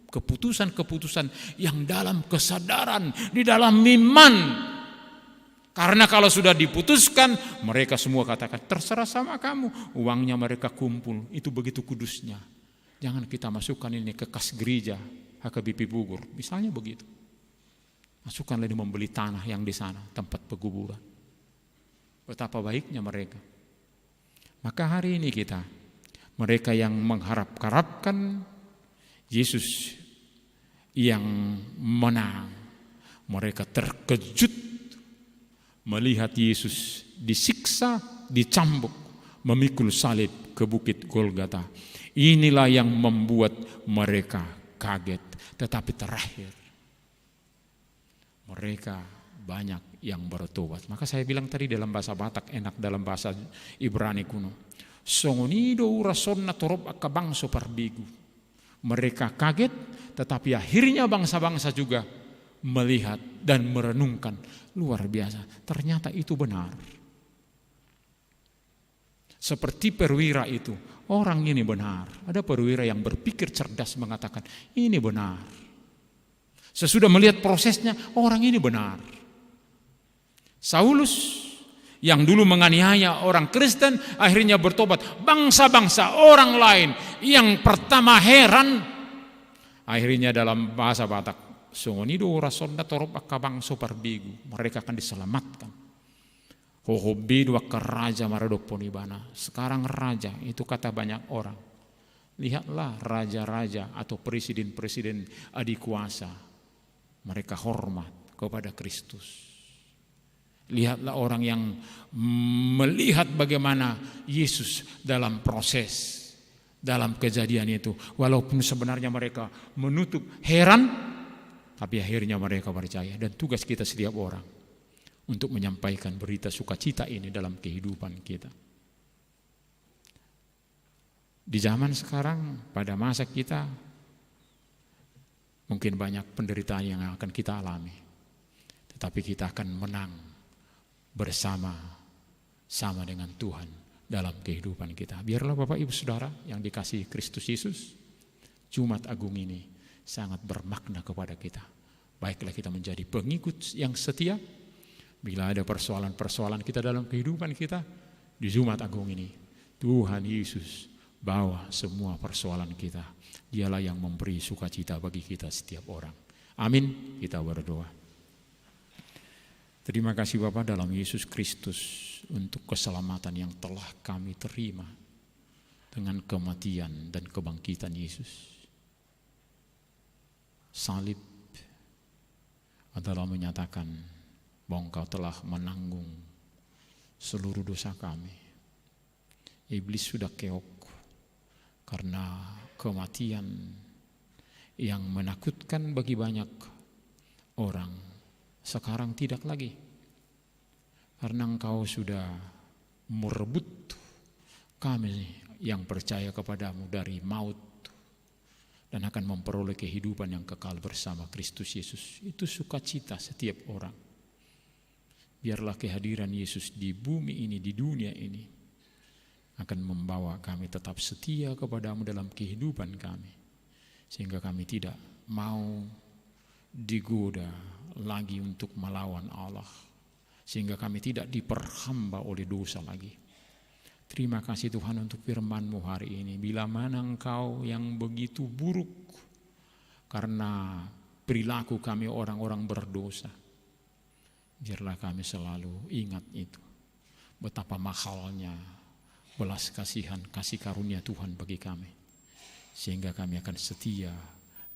keputusan-keputusan yang dalam kesadaran, di dalam iman. Karena kalau sudah diputuskan, mereka semua katakan, terserah sama kamu. Uangnya mereka kumpul, itu begitu kudusnya. Jangan kita masukkan ini ke kas gereja HKBP Bogor, misalnya begitu. Masukkanlah ini membeli tanah yang di sana, tempat pekuburan. Betapa baiknya mereka. Maka hari ini kita, mereka yang mengharap-harapkan Yesus yang menang, mereka terkejut melihat Yesus disiksa, dicambuk, memikul salib ke bukit Golgota. Inilah yang membuat mereka kaget. Tetapi terakhir, mereka banyak yang bertobat. Maka saya bilang tadi dalam bahasa Batak enak, dalam bahasa Ibrani kuno. Songonido urasonna torob akabangso parbigu. Mereka kaget, tetapi akhirnya bangsa-bangsa juga melihat dan merenungkan, luar biasa, ternyata itu benar. Seperti perwira itu, orang ini benar. Ada perwira yang berpikir cerdas mengatakan, ini benar. Sesudah melihat prosesnya, orang ini benar. Saulus yang dulu menganiaya orang Kristen, akhirnya bertobat. Bangsa-bangsa orang lain yang pertama heran, akhirnya dalam bahasa Batak, songonido rasonda torop akabangso parbigu, mereka akan diselamatkan. Hohobidu ke raja maradoponibana. Sekarang raja itu kata banyak orang. Lihatlah raja-raja atau presiden-presiden adikuasa, mereka hormat kepada Kristus. Lihatlah orang yang melihat bagaimana Yesus dalam proses, dalam kejadian itu. Walaupun sebenarnya mereka menutup heran, tapi akhirnya mereka percaya. Dan tugas kita setiap orang untuk menyampaikan berita sukacita ini dalam kehidupan kita. Di zaman sekarang, pada masa kita, mungkin banyak penderitaan yang akan kita alami. Tetapi kita akan menang bersama-sama dengan Tuhan dalam kehidupan kita. Biarlah Bapak Ibu Saudara yang dikasihi Kristus Yesus, Jumat Agung ini sangat bermakna kepada kita. Baiklah kita menjadi pengikut yang setia. Bila ada persoalan-persoalan kita dalam kehidupan kita, di Jumat Agung ini, Tuhan Yesus bawa semua persoalan kita. Dialah yang memberi sukacita bagi kita setiap orang. Amin. Kita berdoa. Terima kasih Bapa dalam Yesus Kristus untuk keselamatan yang telah kami terima dengan kematian dan kebangkitan Yesus. Salib adalah menyatakan bahwa Engkau telah menanggung seluruh dosa kami. Iblis sudah keok karena kematian yang menakutkan bagi banyak orang. Sekarang tidak lagi, karena Engkau sudah merebut kami yang percaya kepadamu dari maut dan akan memperoleh kehidupan yang kekal bersama Kristus Yesus. Itu sukacita setiap orang. Biarlah kehadiran Yesus di bumi ini, di dunia ini, akan membawa kami tetap setia kepadamu dalam kehidupan kami, sehingga kami tidak mau digoda lagi untuk melawan Allah, sehingga kami tidak diperhamba oleh dosa lagi. Terima kasih Tuhan untuk firman-Mu hari ini. Bila mana Engkau yang begitu buruk karena perilaku kami orang-orang berdosa, biarlah kami selalu ingat itu, betapa mahalnya belas kasihan, kasih karunia Tuhan bagi kami, sehingga kami akan setia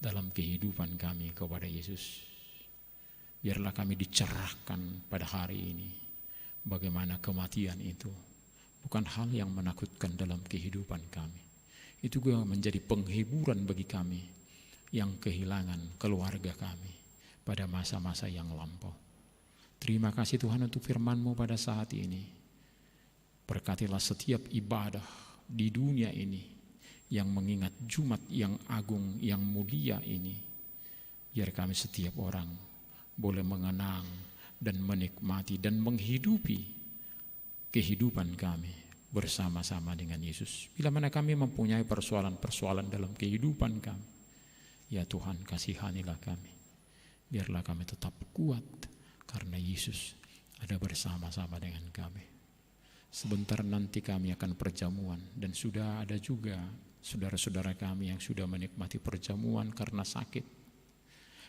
dalam kehidupan kami kepada Yesus. Biarlah kami dicerahkan pada hari ini bagaimana kematian itu bukan hal yang menakutkan dalam kehidupan kami. Itu juga menjadi penghiburan bagi kami yang kehilangan keluarga kami pada masa-masa yang lampau. Terima kasih Tuhan untuk firman-Mu pada saat ini. Berkatilah setiap ibadah di dunia ini yang mengingat Jumat yang agung, yang mulia ini. Biar kami setiap orang boleh mengenang dan menikmati dan menghidupi kehidupan kami bersama-sama dengan Yesus. Bila mana kami mempunyai persoalan-persoalan dalam kehidupan kami, ya Tuhan kasihanilah kami. Biarlah kami tetap kuat karena Yesus ada bersama-sama dengan kami. Sebentar nanti kami akan perjamuan, dan sudah ada juga saudara-saudara kami yang sudah menikmati perjamuan karena sakit,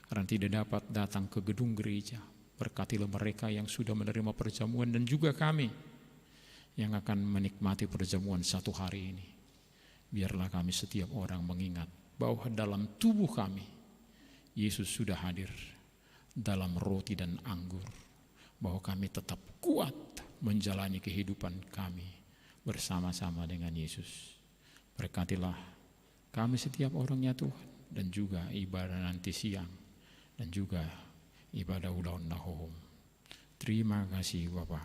karena tidak dapat datang ke gedung gereja. Berkatilah mereka yang sudah menerima perjamuan, dan juga kami yang akan menikmati perjamuan satu hari ini. Biarlah kami setiap orang mengingat bahwa dalam tubuh kami Yesus sudah hadir dalam roti dan anggur, bahwa kami tetap kuat menjalani kehidupan kami bersama-sama dengan Yesus. Berkatilah kami setiap orangnya Tuhan, dan juga ibadah nanti siang, dan juga ibadah ulang nahum. Terima kasih Bapa.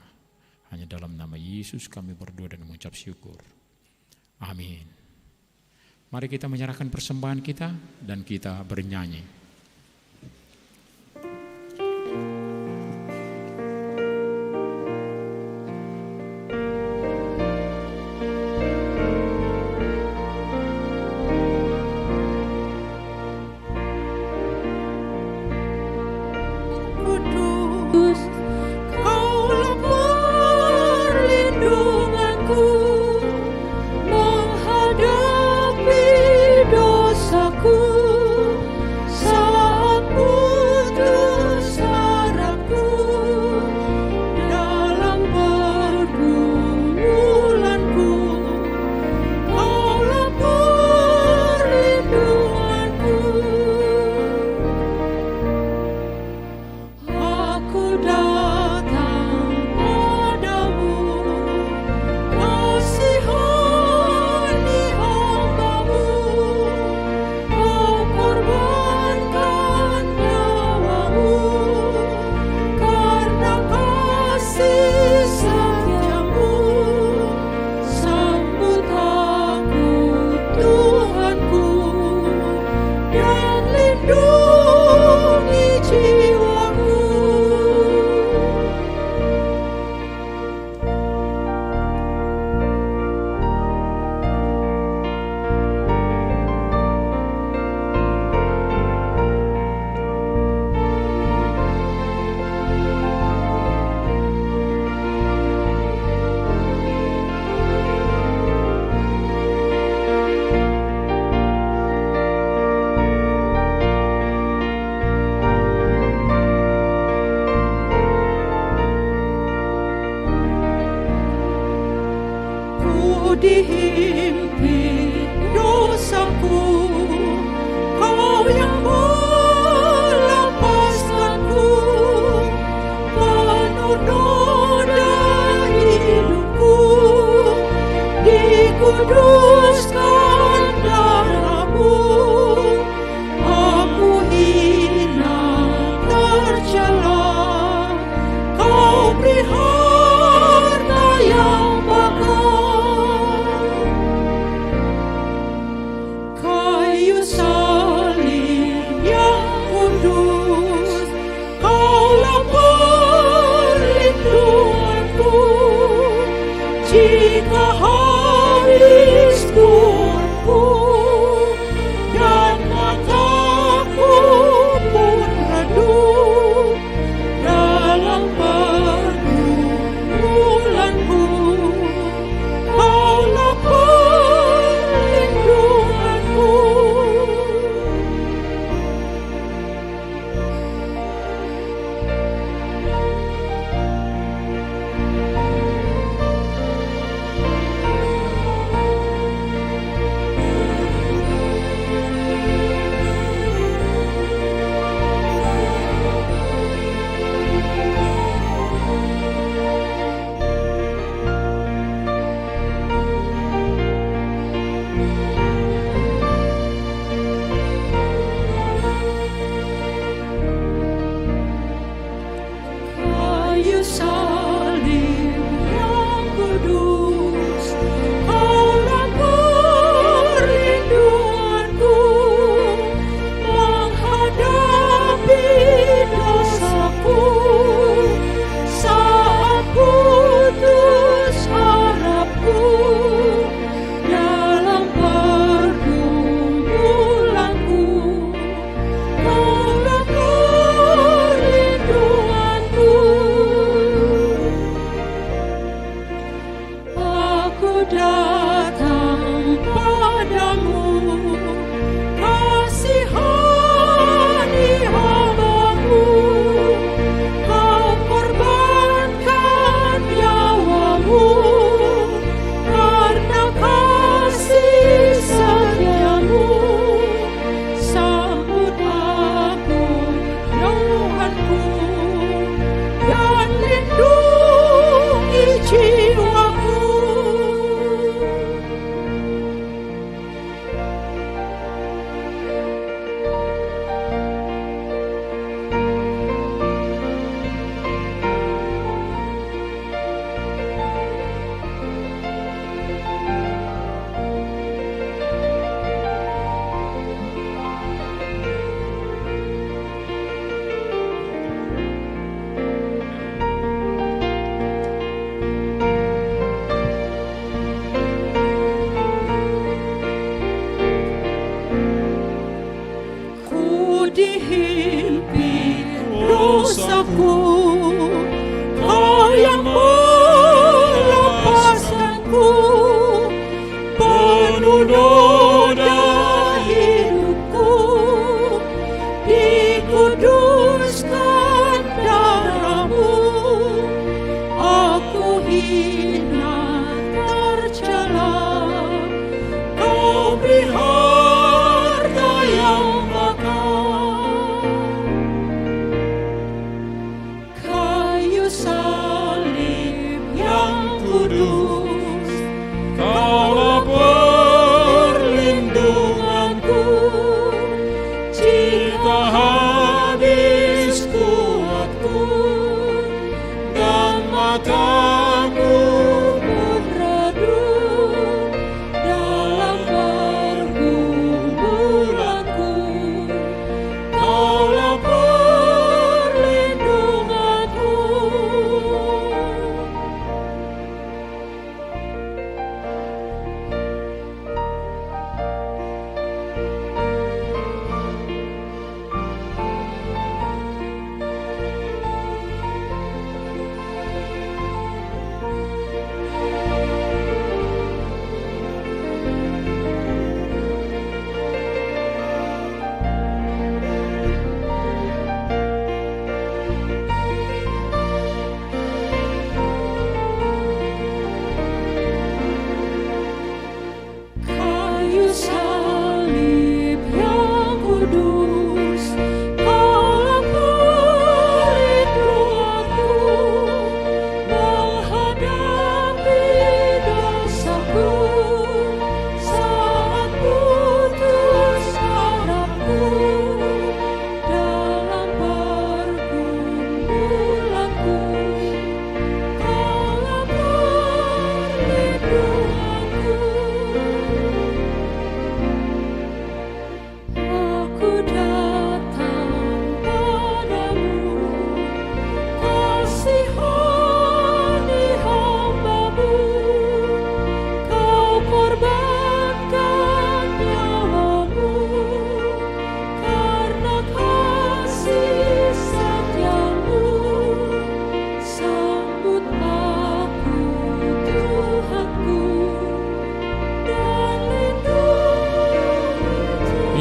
Hanya dalam nama Yesus kami berdoa dan mengucap syukur. Amin. Mari kita menyerahkan persembahan kita dan kita bernyanyi.
Menghadapi dosaku.
jika habis tuanku dan mataku pun redup dalam pergumulanku, Kaulah perlindunganku. Kayu salib yang kudus, Kaulah perlindunganku menghadapi dosaku saat putus harapku dalam pergumulanku. Kaulah perlindunganku. Aku datang padamu, kasihani hamba-Mu. Kau korbankan nyawa-Mu karena kasih setia-Mu. Sambut aku, Tuhanku, dan lindungi jiwaku. Ku dihimpit dosaku, Kau yang melepaskanku, penuh noda hidupku, dikuduskan darah-Mu. Aku hina tercela, Kau beri harta yang bakal.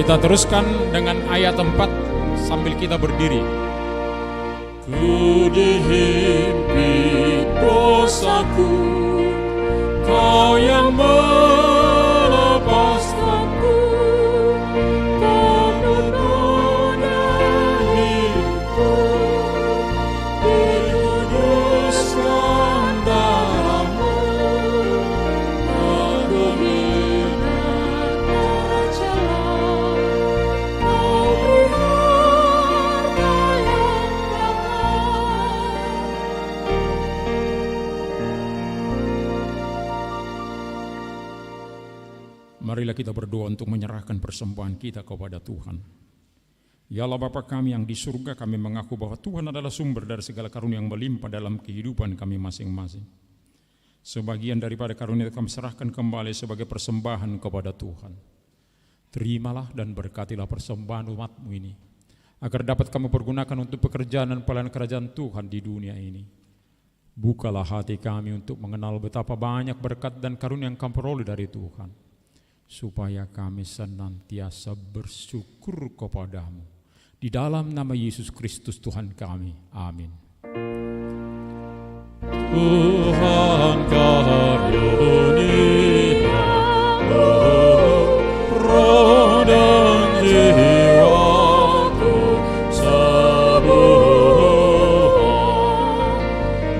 Kita teruskan dengan ayat 4 sambil kita berdiri.
Ku dihimpit dosaku, Kau yang melepaskanku, Kau menunda hidupku, dikuduskan darah-Mu, Aku hendak tercela, Kau beri harga yang
Marilah kita berdoa untuk menyerahkan persembahan kita kepada Tuhan. Ya Allah Bapa kami yang di surga, kami mengaku bahwa Tuhan adalah sumber dari segala karunia yang melimpah dalam kehidupan kami masing-masing. Sebagian daripada karunia itu kami serahkan kembali sebagai persembahan kepada Tuhan. Terimalah dan berkatilah persembahan umat-Mu ini, agar dapat kami pergunakan untuk pekerjaan dan pelayanan kerajaan Tuhan di dunia ini. Bukalah hati kami untuk mengenal betapa banyak berkat dan karunia yang kami peroleh dari Tuhan, supaya kami senantiasa bersyukur kepada-Mu. Di dalam nama Yesus Kristus Tuhan kami. Amin.
Tuhan karuniamu, roh dan jiwaku semua,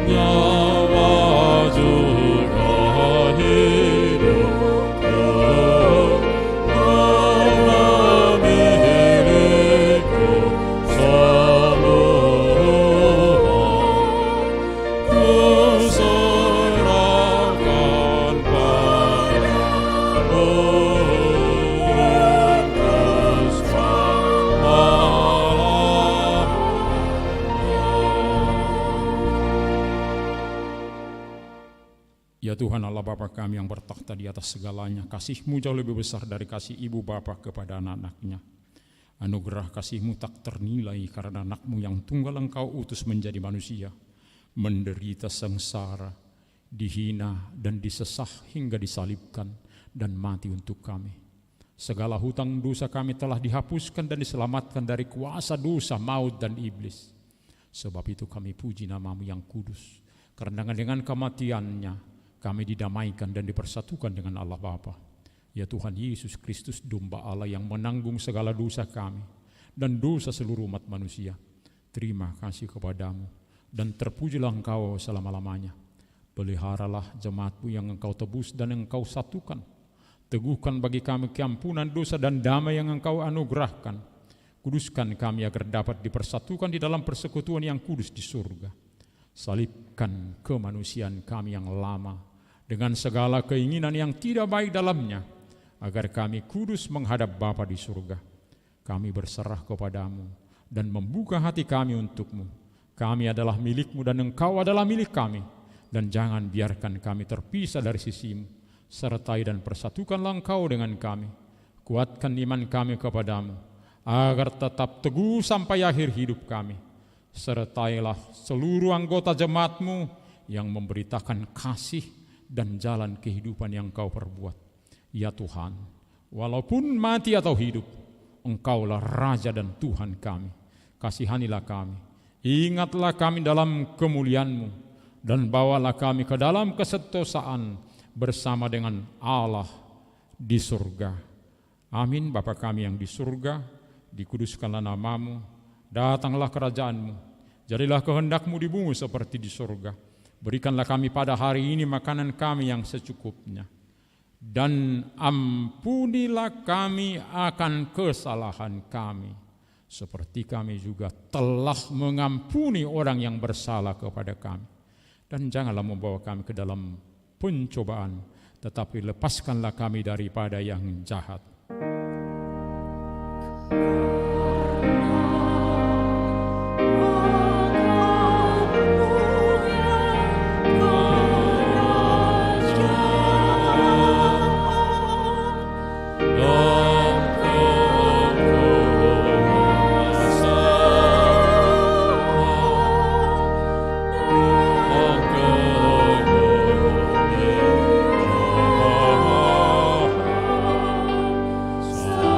nyawa juga hidupku, adalah milikku semua. Kuserahkan padamu untuk selama-lamanya.
Ya Tuhan Allah Bapa kami yang bertakhta di atas segalanya, kasih-Mu jauh lebih besar dari kasih ibu bapa kepada anak-anaknya. Anugerah kasih-Mu tak ternilai karena anak-Mu yang tunggal Engkau utus menjadi manusia, menderita sengsara, dihina dan disesah hingga disalibkan dan mati untuk kami. Segala hutang dosa kami telah dihapuskan dan diselamatkan dari kuasa dosa, maut dan iblis. Sebab itu kami puji nama-Mu yang kudus, karena dengan kematian-Nya kami didamaikan dan dipersatukan dengan Allah Bapa. Ya Tuhan Yesus Kristus, domba Allah yang menanggung segala dosa kami dan dosa seluruh umat manusia. Terima kasih kepada-Mu dan terpujilah Engkau selama-lamanya. Peliharalah jemaat-Mu yang Engkau tebus dan Engkau satukan. Teguhkan bagi kami keampunan dosa dan damai yang Engkau anugerahkan. Kuduskan kami agar dapat dipersatukan di dalam persekutuan yang kudus di surga. Salibkan kemanusiaan kami yang lama dengan segala keinginan yang tidak baik dalamnya, agar kami kudus menghadap Bapa di surga. Kami berserah kepada-Mu dan membuka hati kami untuk-Mu. Kami adalah milik-Mu dan Engkau adalah milik kami. Dan jangan biarkan kami terpisah dari sisi-Mu. Sertai dan persatukanlah Engkau dengan kami. Kuatkan iman kami kepada-Mu, agar tetap teguh sampai akhir hidup kami. Sertailah seluruh anggota jemaat-Mu yang memberitakan kasih dan jalan kehidupan yang Engkau perbuat. Ya Tuhan, walaupun mati atau hidup, Engkaulah Raja dan Tuhan kami. Kasihanilah kami, ingatlah kami dalam kemuliaan-Mu, dan bawalah kami ke dalam kesetiaan bersama dengan Allah di surga. Amin. Bapa kami yang di surga, dikuduskanlah nama-Mu, datanglah kerajaan-Mu, jadilah kehendak-Mu di bumi seperti di surga. Berikanlah kami pada hari ini makanan kami yang secukupnya. Dan ampunilah kami akan kesalahan kami, seperti kami juga telah mengampuni orang yang bersalah kepada kami. Dan janganlah membawa kami ke dalam pencobaan, tetapi lepaskanlah kami daripada yang jahat.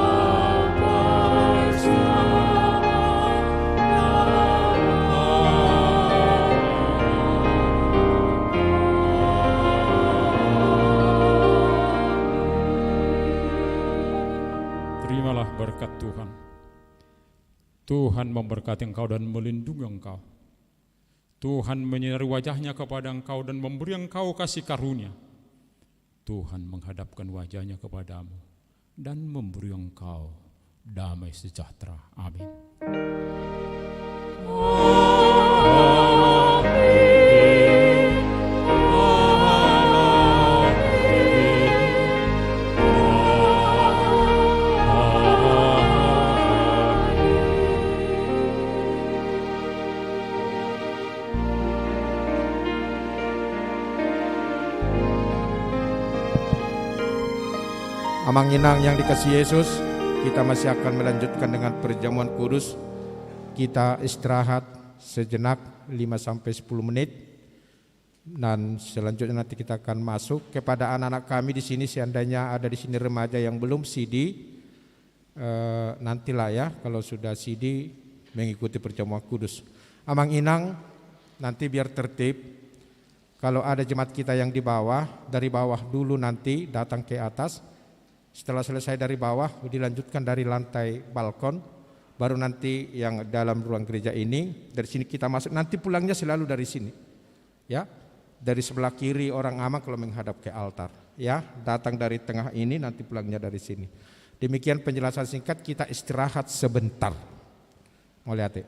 Sampai
Tuhan memberkati engkau dan melindungi engkau. Tuhan menyinari wajahnya kepada engkau dan memberi engkau kasih karunia. Tuhan menghadapkan wajahnya kepadamu dan memberi engkau damai sejahtera. Amin.
Amang Inang yang dikasihi Yesus, kita masih akan melanjutkan dengan perjamuan kudus. Kita istirahat sejenak 5-10 menit. Dan selanjutnya nanti kita akan masuk kepada anak-anak kami di sini. Seandainya ada di sini remaja yang belum CD, nantilah ya kalau sudah CD mengikuti perjamuan kudus. Amang Inang nanti biar tertib. Kalau ada jemaat kita yang di bawah, dari bawah dulu nanti datang ke atas. Setelah selesai dari bawah, dilanjutkan dari lantai balkon, baru nanti yang dalam ruang gereja ini. Dari sini kita masuk, nanti pulangnya selalu dari sini, ya. Dari sebelah kiri orang amang kalau menghadap ke altar, ya. Datang dari tengah ini, nanti pulangnya dari sini. Demikian penjelasan singkat, kita istirahat sebentar. Mau lihat ya?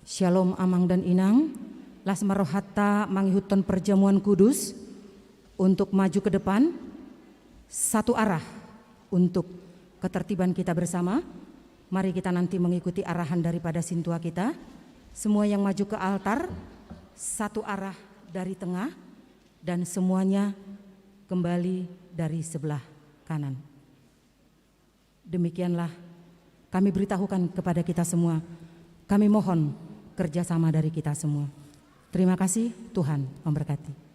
Shalom Amang dan Inang, las marohata mangihutun perjamuan kudus untuk maju ke depan, satu arah untuk ketertiban kita bersama. Mari kita nanti mengikuti arahan daripada sintua kita. Semua yang maju ke altar, satu arah dari tengah, dan semuanya kembali dari sebelah kanan. Demikianlah kami beritahukan kepada kita semua. Kami mohon kerjasama dari kita semua. Terima kasih, Tuhan memberkati.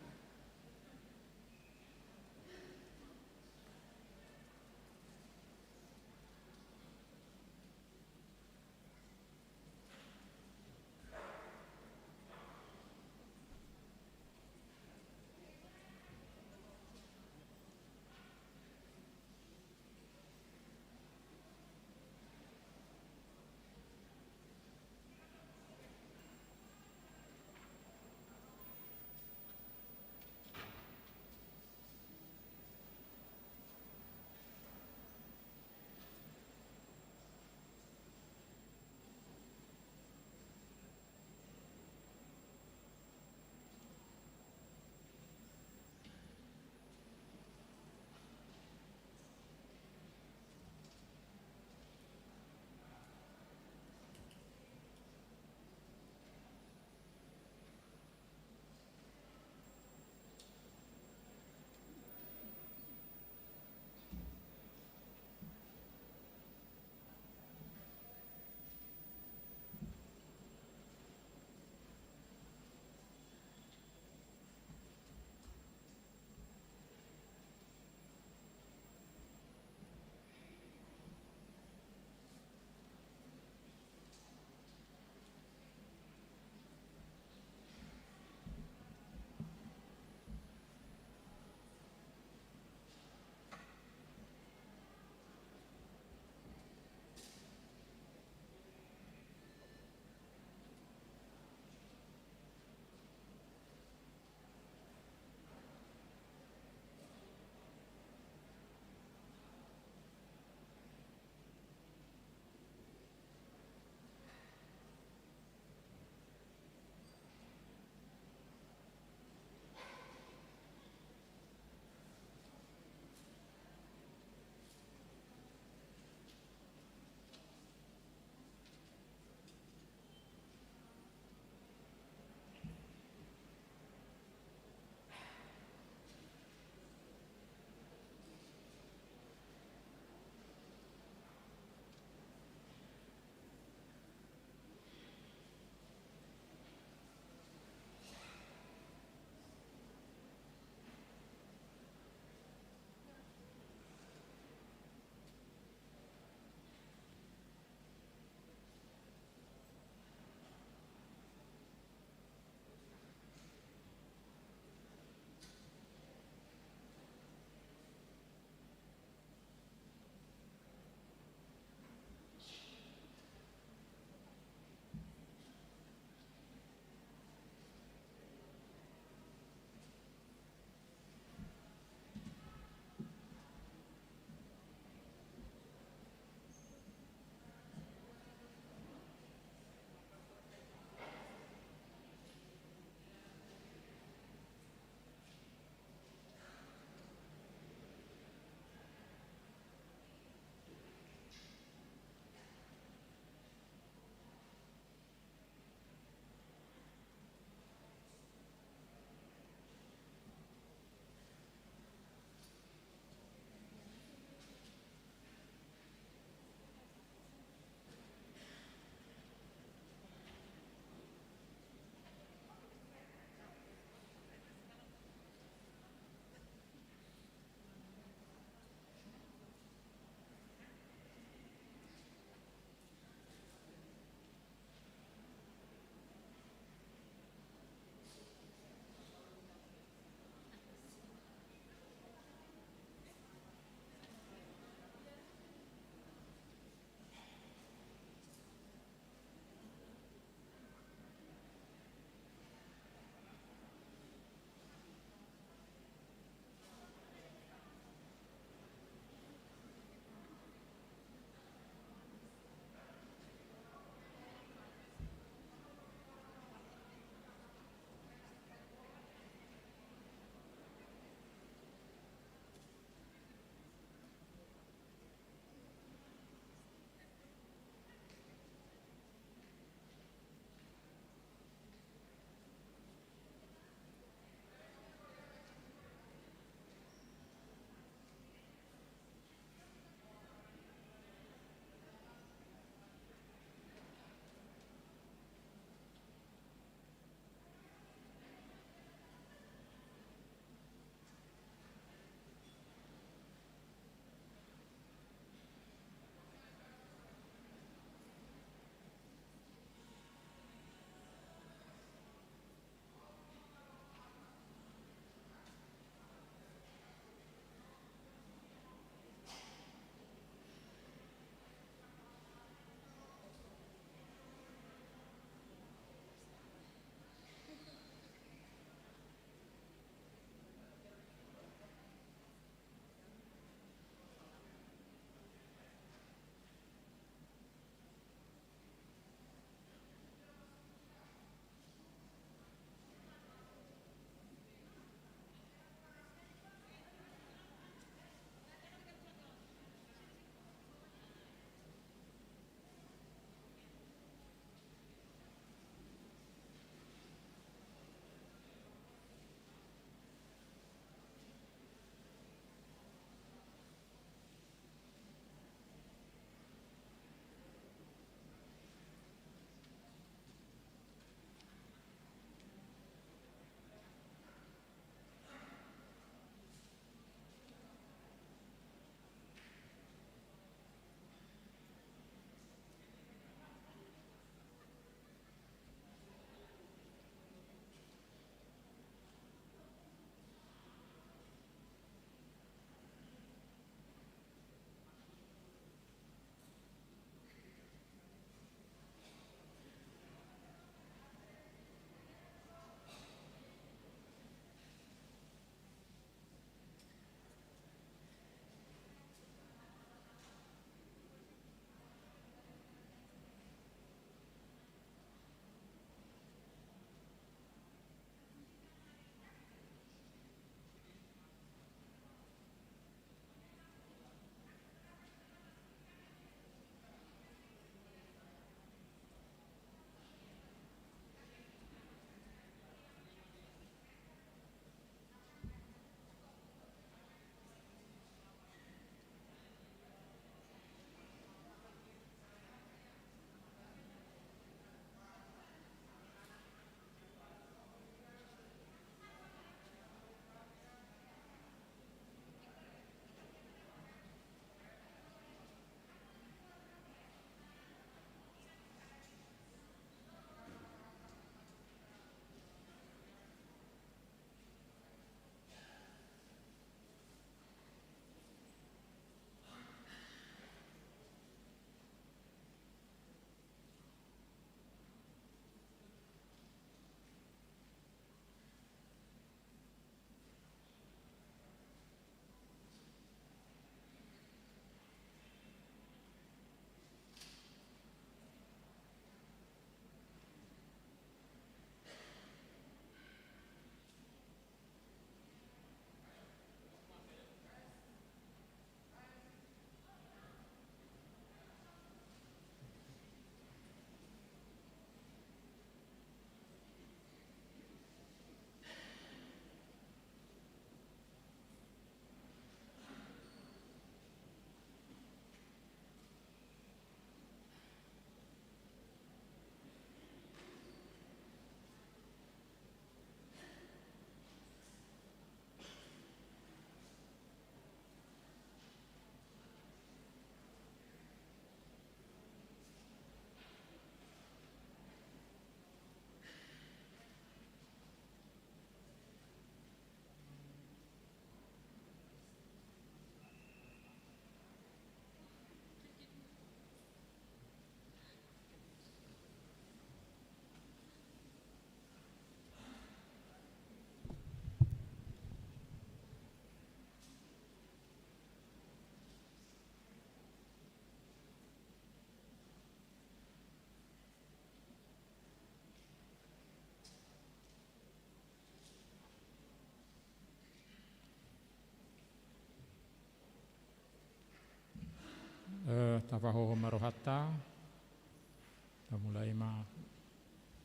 tapaho marohata.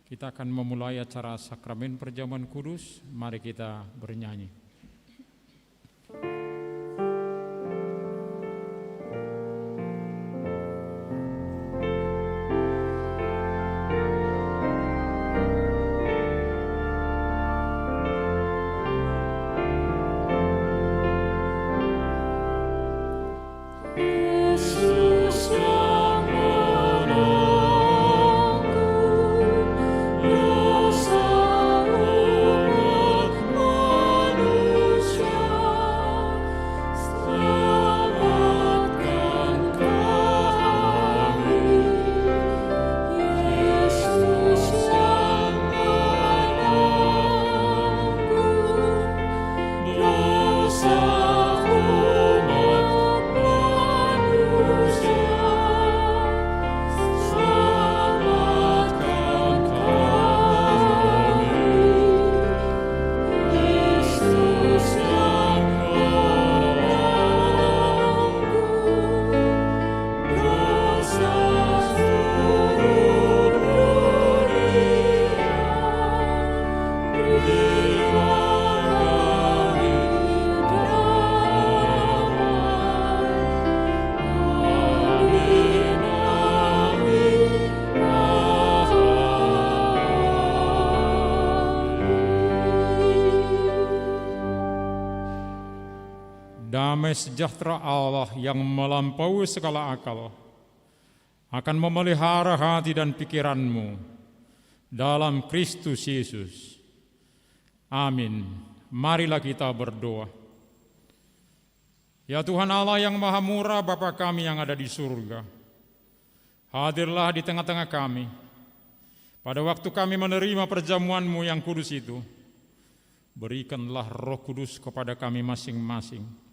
Kita akan memulai acara sakramen perjamuan kudus. Mari kita bernyanyi. Damai sejahtera Allah yang melampaui segala akal akan memelihara hati dan pikiranmu dalam Kristus Yesus. Amin. Marilah kita berdoa. Ya Tuhan Allah yang Maha Murah, Bapa kami yang ada di surga, hadirlah di tengah-tengah kami. Pada waktu kami menerima perjamuan-Mu yang kudus itu, berikanlah Roh Kudus kepada kami masing-masing,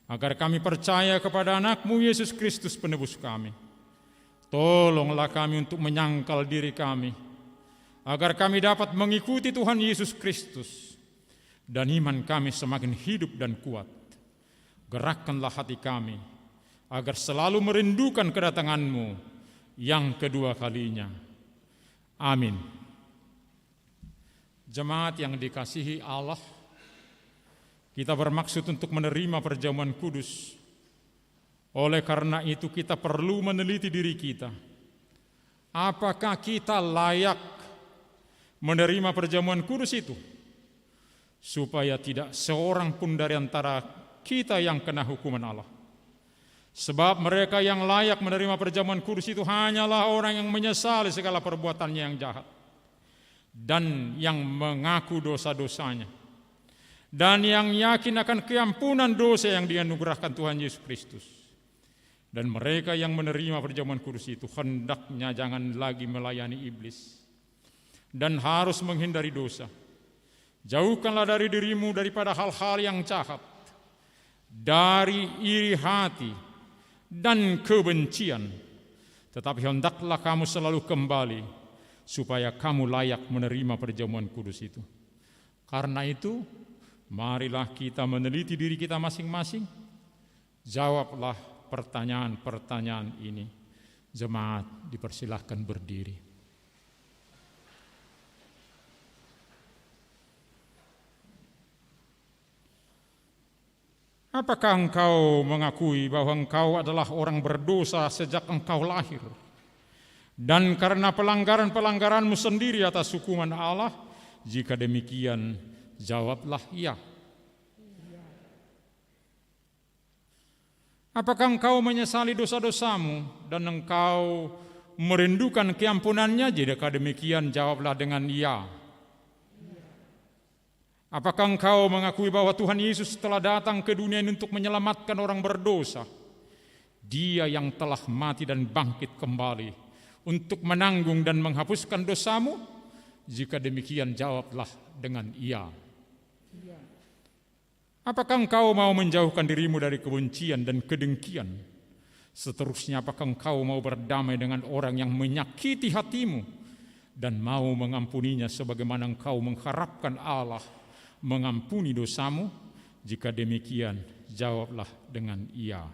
agar kami percaya kepada anak-Mu Yesus Kristus penebus kami. Tolonglah kami untuk menyangkal diri kami, agar kami dapat mengikuti Tuhan Yesus Kristus, dan iman kami semakin hidup dan kuat. Gerakkanlah hati kami, agar selalu merindukan kedatangan-Mu yang kedua kalinya. Amin. Jemaat yang dikasihi Allah, kita bermaksud untuk menerima perjamuan kudus. Oleh karena itu kita perlu meneliti diri kita. Apakah kita layak menerima perjamuan kudus itu? Supaya tidak seorang pun dari antara kita yang kena hukuman Allah. Sebab mereka yang layak menerima perjamuan kudus itu hanyalah orang yang menyesali segala perbuatannya yang jahat dan yang mengaku dosa-dosanya, dan yang yakin akan keampunan dosa yang dianugerahkan Tuhan Yesus Kristus. Dan mereka yang menerima perjamuan kudus itu hendaknya jangan lagi melayani iblis dan harus menghindari dosa. Jauhkanlah dari dirimu daripada hal-hal yang jahat, dari iri hati dan kebencian, tetapi hendaklah kamu selalu kembali supaya kamu layak menerima perjamuan kudus itu. Karena itu, marilah kita meneliti diri kita masing-masing. Jawablah pertanyaan-pertanyaan ini. Jemaat dipersilahkan berdiri. Apakah engkau mengakui bahwa engkau adalah orang berdosa sejak engkau lahir? Dan karena pelanggaran-pelanggaranmu sendiri atas hukuman Allah? Jika demikian, jawablah ya. Apakah engkau menyesali dosa-dosamu dan engkau merindukan keampunannya? Jika demikian, jawablah dengan ya. Apakah engkau mengakui bahwa Tuhan Yesus telah datang ke dunia ini untuk menyelamatkan orang berdosa? Dia yang telah mati dan bangkit kembali untuk menanggung dan menghapuskan dosamu? Jika demikian, jawablah dengan iya. Apakah engkau mau menjauhkan dirimu dari kebencian dan kedengkian? Seterusnya, apakah engkau mau berdamai dengan orang yang menyakiti hatimu dan mau mengampuninya sebagaimana engkau mengharapkan Allah mengampuni dosamu? Jika demikian, jawablah dengan iya.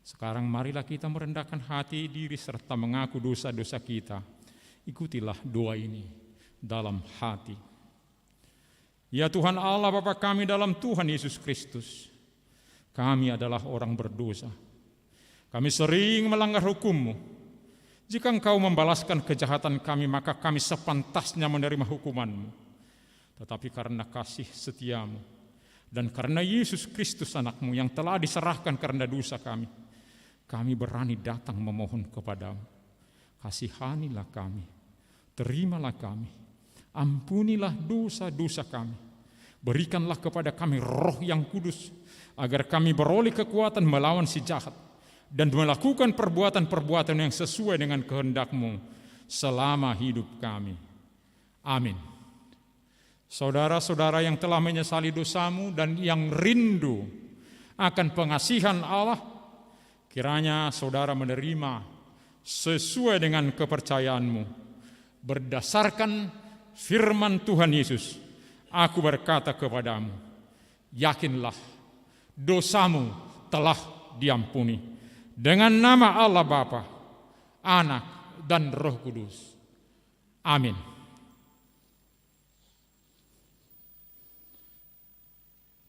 Sekarang marilah kita merendahkan hati diri serta mengaku dosa-dosa kita. Ikutilah doa ini dalam hati. Ya Tuhan Allah Bapa kami dalam Tuhan Yesus Kristus, kami adalah orang berdosa. Kami sering melanggar hukum-Mu. Jika Engkau membalaskan kejahatan kami, maka kami sepantasnya menerima hukuman-Mu. Tetapi karena kasih setia-Mu dan karena Yesus Kristus anak-Mu yang telah diserahkan karena dosa kami, kami berani datang memohon kepadamu. Kasihanilah kami, terimalah kami, ampunilah dosa-dosa kami. Berikanlah kepada kami Roh yang kudus, agar kami beroleh kekuatan melawan si jahat dan melakukan perbuatan-perbuatan yang sesuai dengan kehendak-Mu selama hidup kami. Amin. Saudara-saudara yang telah menyesali dosamu dan yang rindu akan pengasihan Allah, kiranya saudara menerima sesuai dengan kepercayaanmu. Berdasarkan firman Tuhan Yesus, aku berkata kepadamu, yakinlah dosamu telah diampuni. Dengan nama Allah Bapa, Anak, dan Roh Kudus. Amin.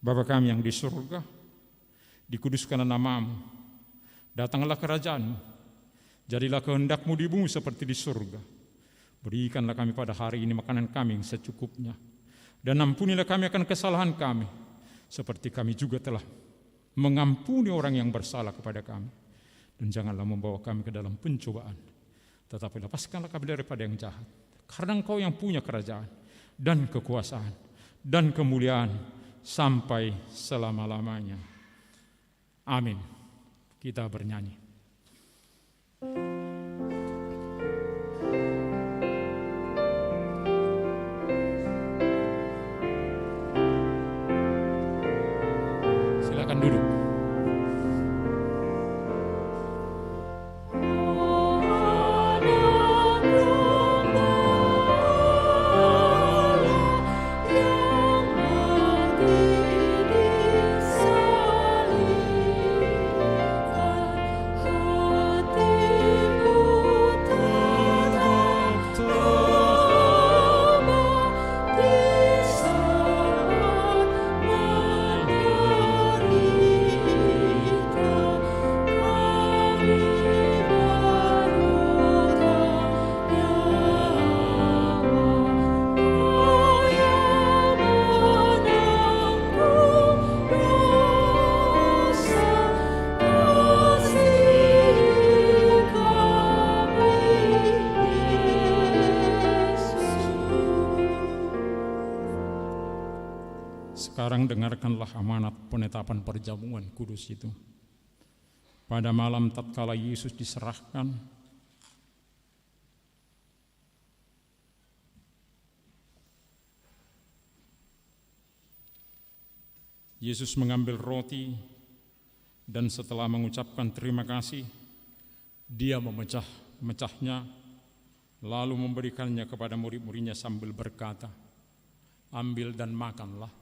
Bapa kami yang di surga, dikuduskanlah nama-Mu. Datanglah kerajaan-Mu. Jadilah kehendak-Mu di bumi seperti di surga. Berikanlah kami pada hari ini makanan kami yang secukupnya. Dan ampunilah kami akan kesalahan kami, seperti kami juga telah mengampuni orang yang bersalah kepada kami. Dan janganlah membawa kami ke dalam pencobaan, tetapi lepaskanlah kami daripada yang jahat. Karena Engkau yang punya kerajaan dan kekuasaan dan kemuliaan sampai selama-lamanya. Amin. Kita bernyanyi. Silakan duduk. Sekarang dengarkanlah amanat penetapan perjamuan kudus itu. Pada malam tatkala Yesus diserahkan, Yesus mengambil roti dan setelah mengucapkan terima kasih, Dia memecahnya lalu memberikannya kepada murid-muridnya sambil berkata, ambil dan makanlah.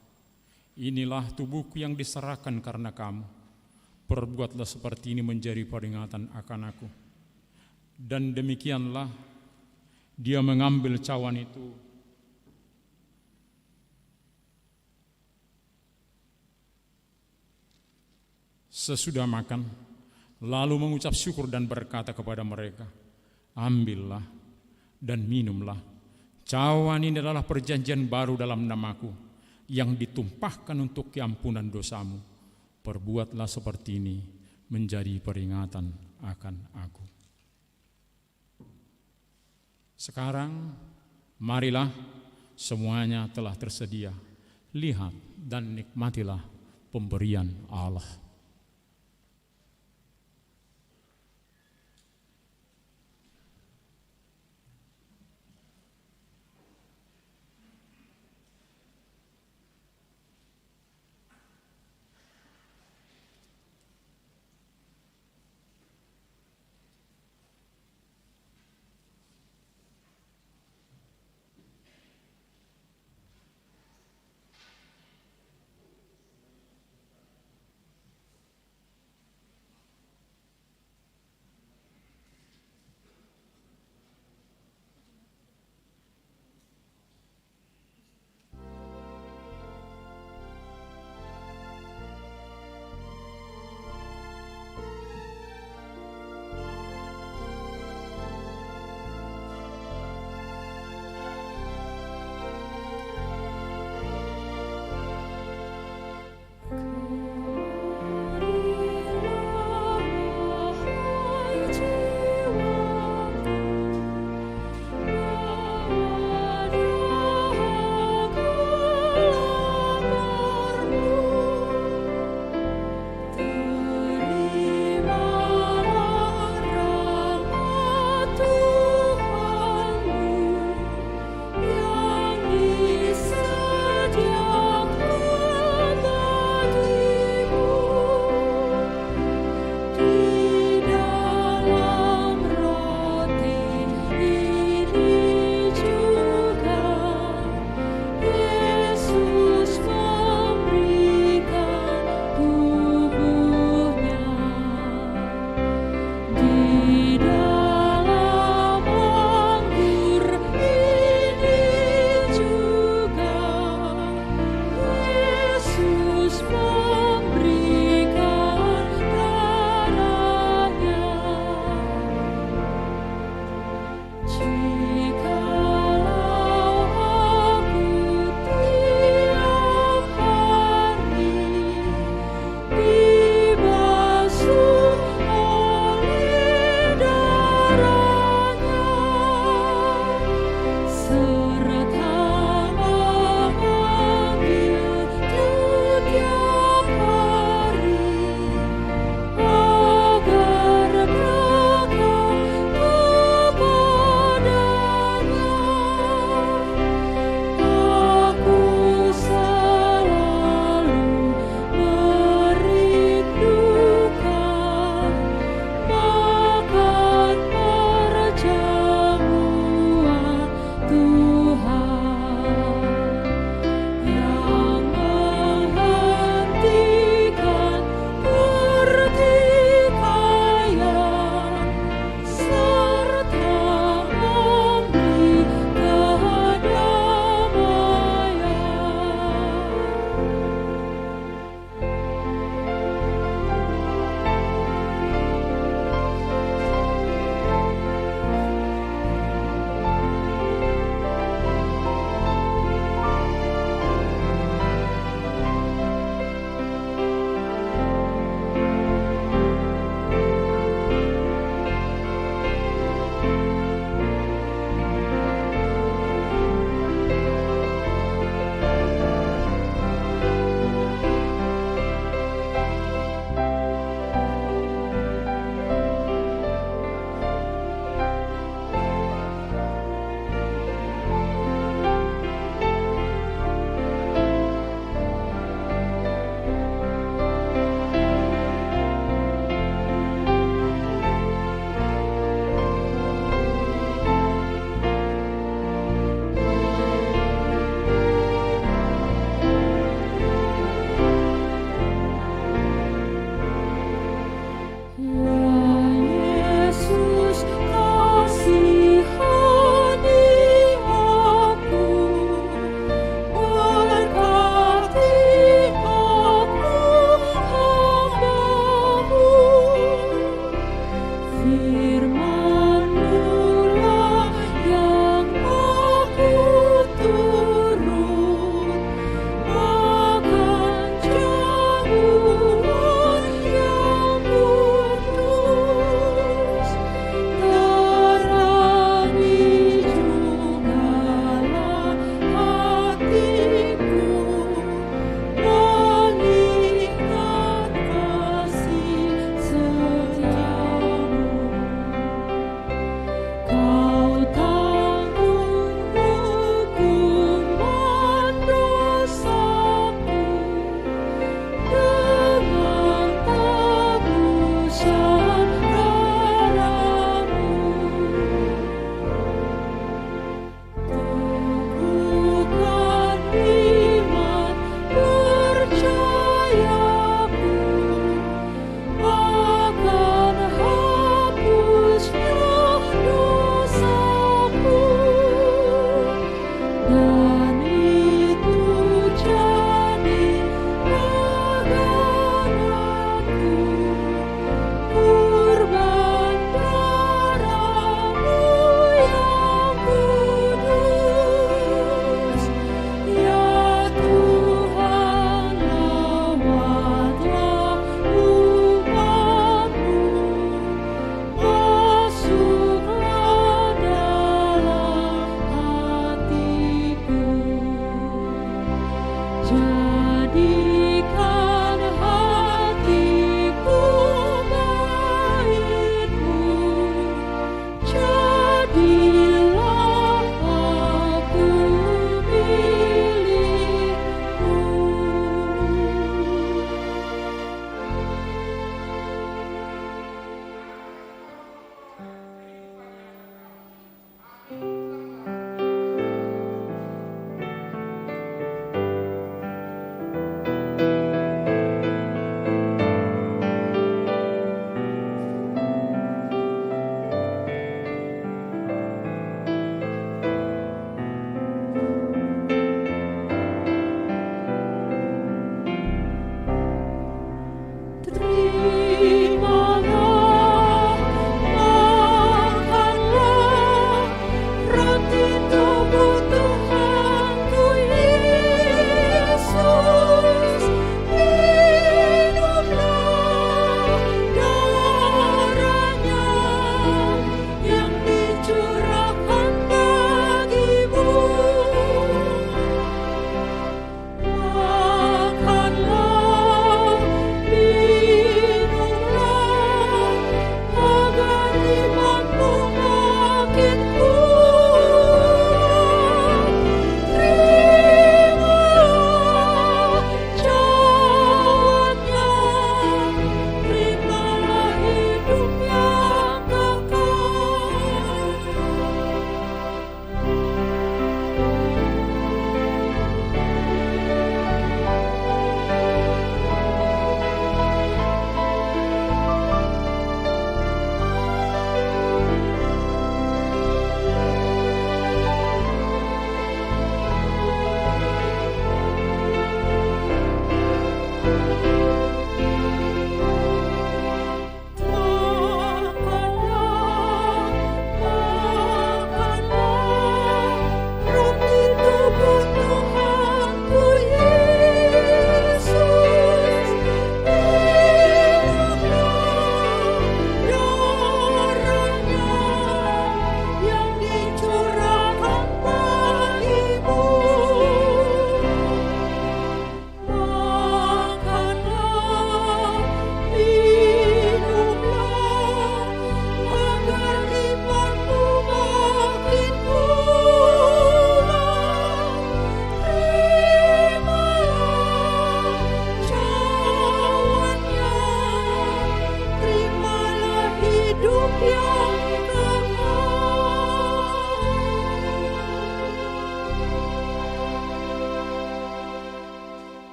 Inilah tubuhku yang diserahkan karena kamu. Perbuatlah seperti ini menjadi peringatan akan aku. Dan demikianlah Dia mengambil cawan itu. Sesudah makan, lalu mengucap syukur dan berkata kepada mereka, ambillah dan minumlah. Cawan ini adalah perjanjian baru dalam namaku, yang ditumpahkan untuk keampunan dosamu. Perbuatlah seperti ini menjadi peringatan akan aku. Sekarang marilah, semuanya telah tersedia. Lihat dan nikmatilah pemberian Allah.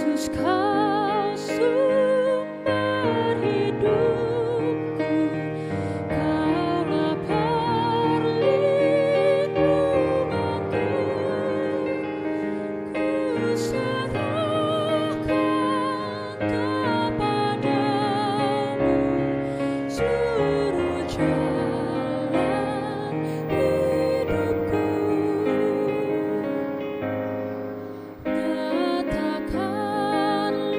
Yesus, Kau sumber hidupku, Kaulah perlindunganku. Ku serahkan kepadamu seluruh jalan hidupku. Nyatakanlah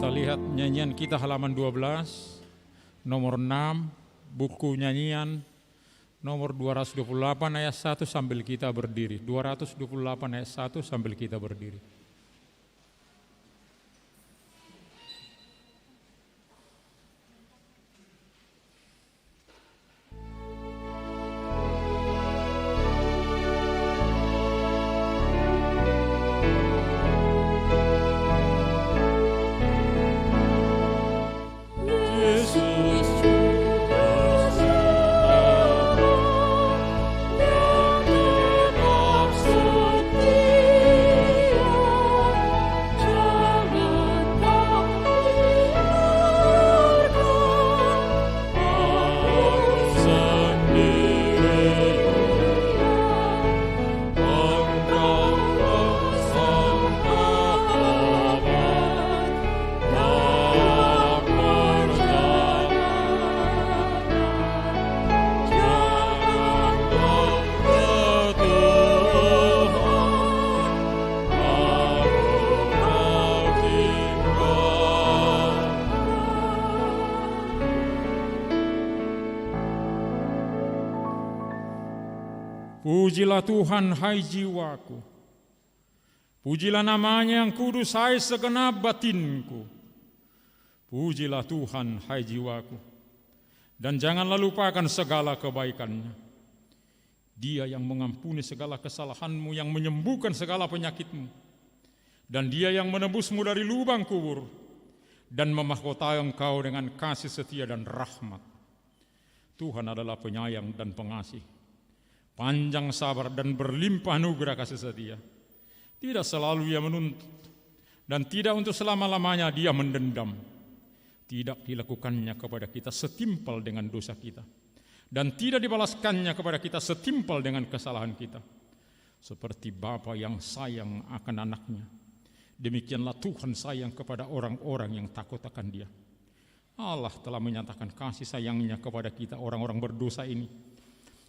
Kita lihat nyanyian kita halaman 12, nomor 6, buku nyanyian nomor 228 ayat 1 sambil kita berdiri. 228 ayat 1 sambil kita berdiri. Pujilah Tuhan, hai jiwaku. Pujilah namanya yang kudus, hai segenap batinku. Pujilah Tuhan, hai jiwaku. Dan janganlah lupakan segala kebaikannya. Dia yang mengampuni segala kesalahanmu, yang menyembuhkan segala penyakitmu. Dan dia yang menebusmu dari lubang kubur, dan memahkotai engkau dengan kasih setia dan rahmat. Tuhan adalah penyayang dan pengasih, panjang sabar dan berlimpah anugerah kasih setia. Tidak selalu ia menuntut, dan tidak untuk selama-lamanya dia mendendam. Tidak dilakukannya kepada kita setimpal dengan dosa kita, dan tidak dibalaskannya kepada kita setimpal dengan kesalahan kita. Seperti bapa yang sayang akan anaknya, demikianlah Tuhan sayang kepada orang-orang yang takut akan dia. Allah telah menyatakan kasih sayangnya kepada kita orang-orang berdosa ini,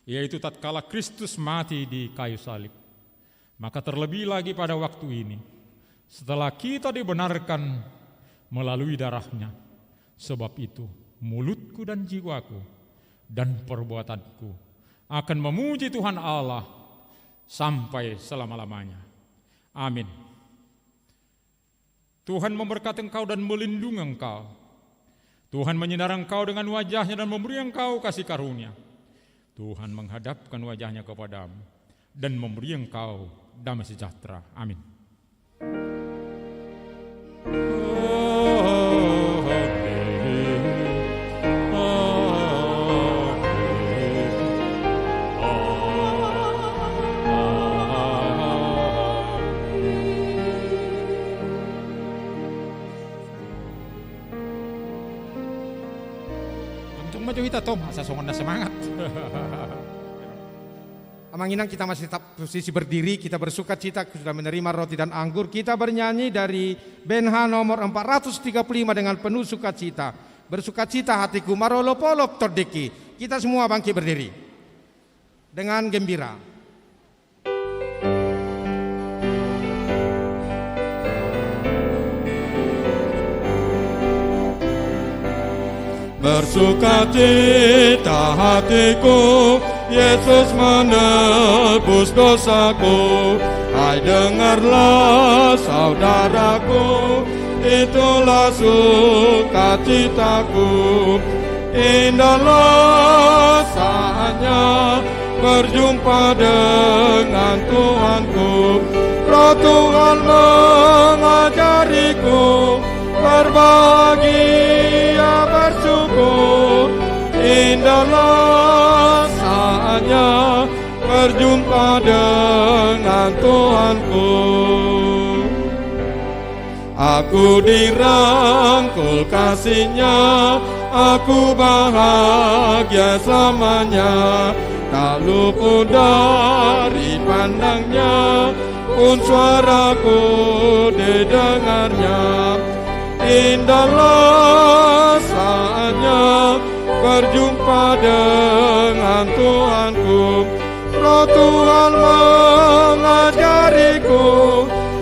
yaitu tatkala Kristus mati di kayu salib. Maka terlebih lagi pada waktu ini, setelah kita dibenarkan melalui darahnya. Sebab itu mulutku dan jiwaku dan perbuatanku akan memuji Tuhan Allah sampai selama-lamanya. Amin. Tuhan memberkati engkau dan melindungi engkau. Tuhan menyinari engkau dengan wajahnya dan memberi engkau kasih karunia. Tuhan menghadapkan wajahnya kepadamu dan memberi engkau damai sejahtera. Amin. Maju kita Tom, asa songon semangat.
Amang inang kita masih tetap posisi berdiri, kita bersuka cita sudah menerima roti dan anggur. Kita bernyanyi dari Benha nomor 435 dengan penuh sukacita. Bersukacita hatiku marolopolop tordeki. Kita semua bangkit berdiri dengan gembira.
Bersukacita hatiku, Yesus menebus dosaku. Hai dengarlah saudaraku, itulah sukacitaku. Indahlah saatnya berjumpa dengan Tuhanku. Roh Tuhan mengajariku berbahagia bersyukur. Indahlah saatnya berjumpa dengan Tuhanku. Aku dirangkul kasih-Nya, aku bahagia selamanya. Tak luput dari pandang-Nya, pun suaraku didengarnya. Indahlah saatnya berjumpa dengan Tuhanku. Roh Tuhan mengajariku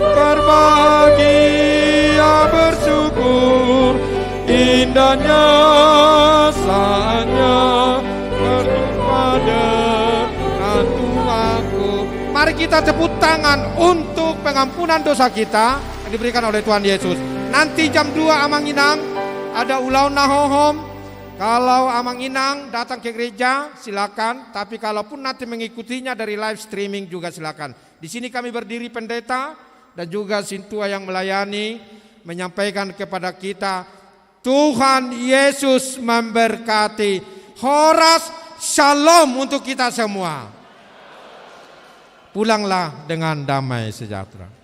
berbahagia bersyukur.
jiwaku. Mari kita tepuk tangan untuk pengampunan dosa kita yang diberikan oleh Tuhan Yesus. Nanti jam 2 Amang Inang ada ulau nahohom. Kalau Amang Inang datang ke gereja silakan, tapi kalaupun nanti mengikutinya dari live streaming juga silakan. Di sini kami berdiri pendeta dan juga Sintua yang melayani menyampaikan kepada kita, Tuhan Yesus memberkati. Horas shalom untuk kita semua. Pulanglah dengan damai sejahtera.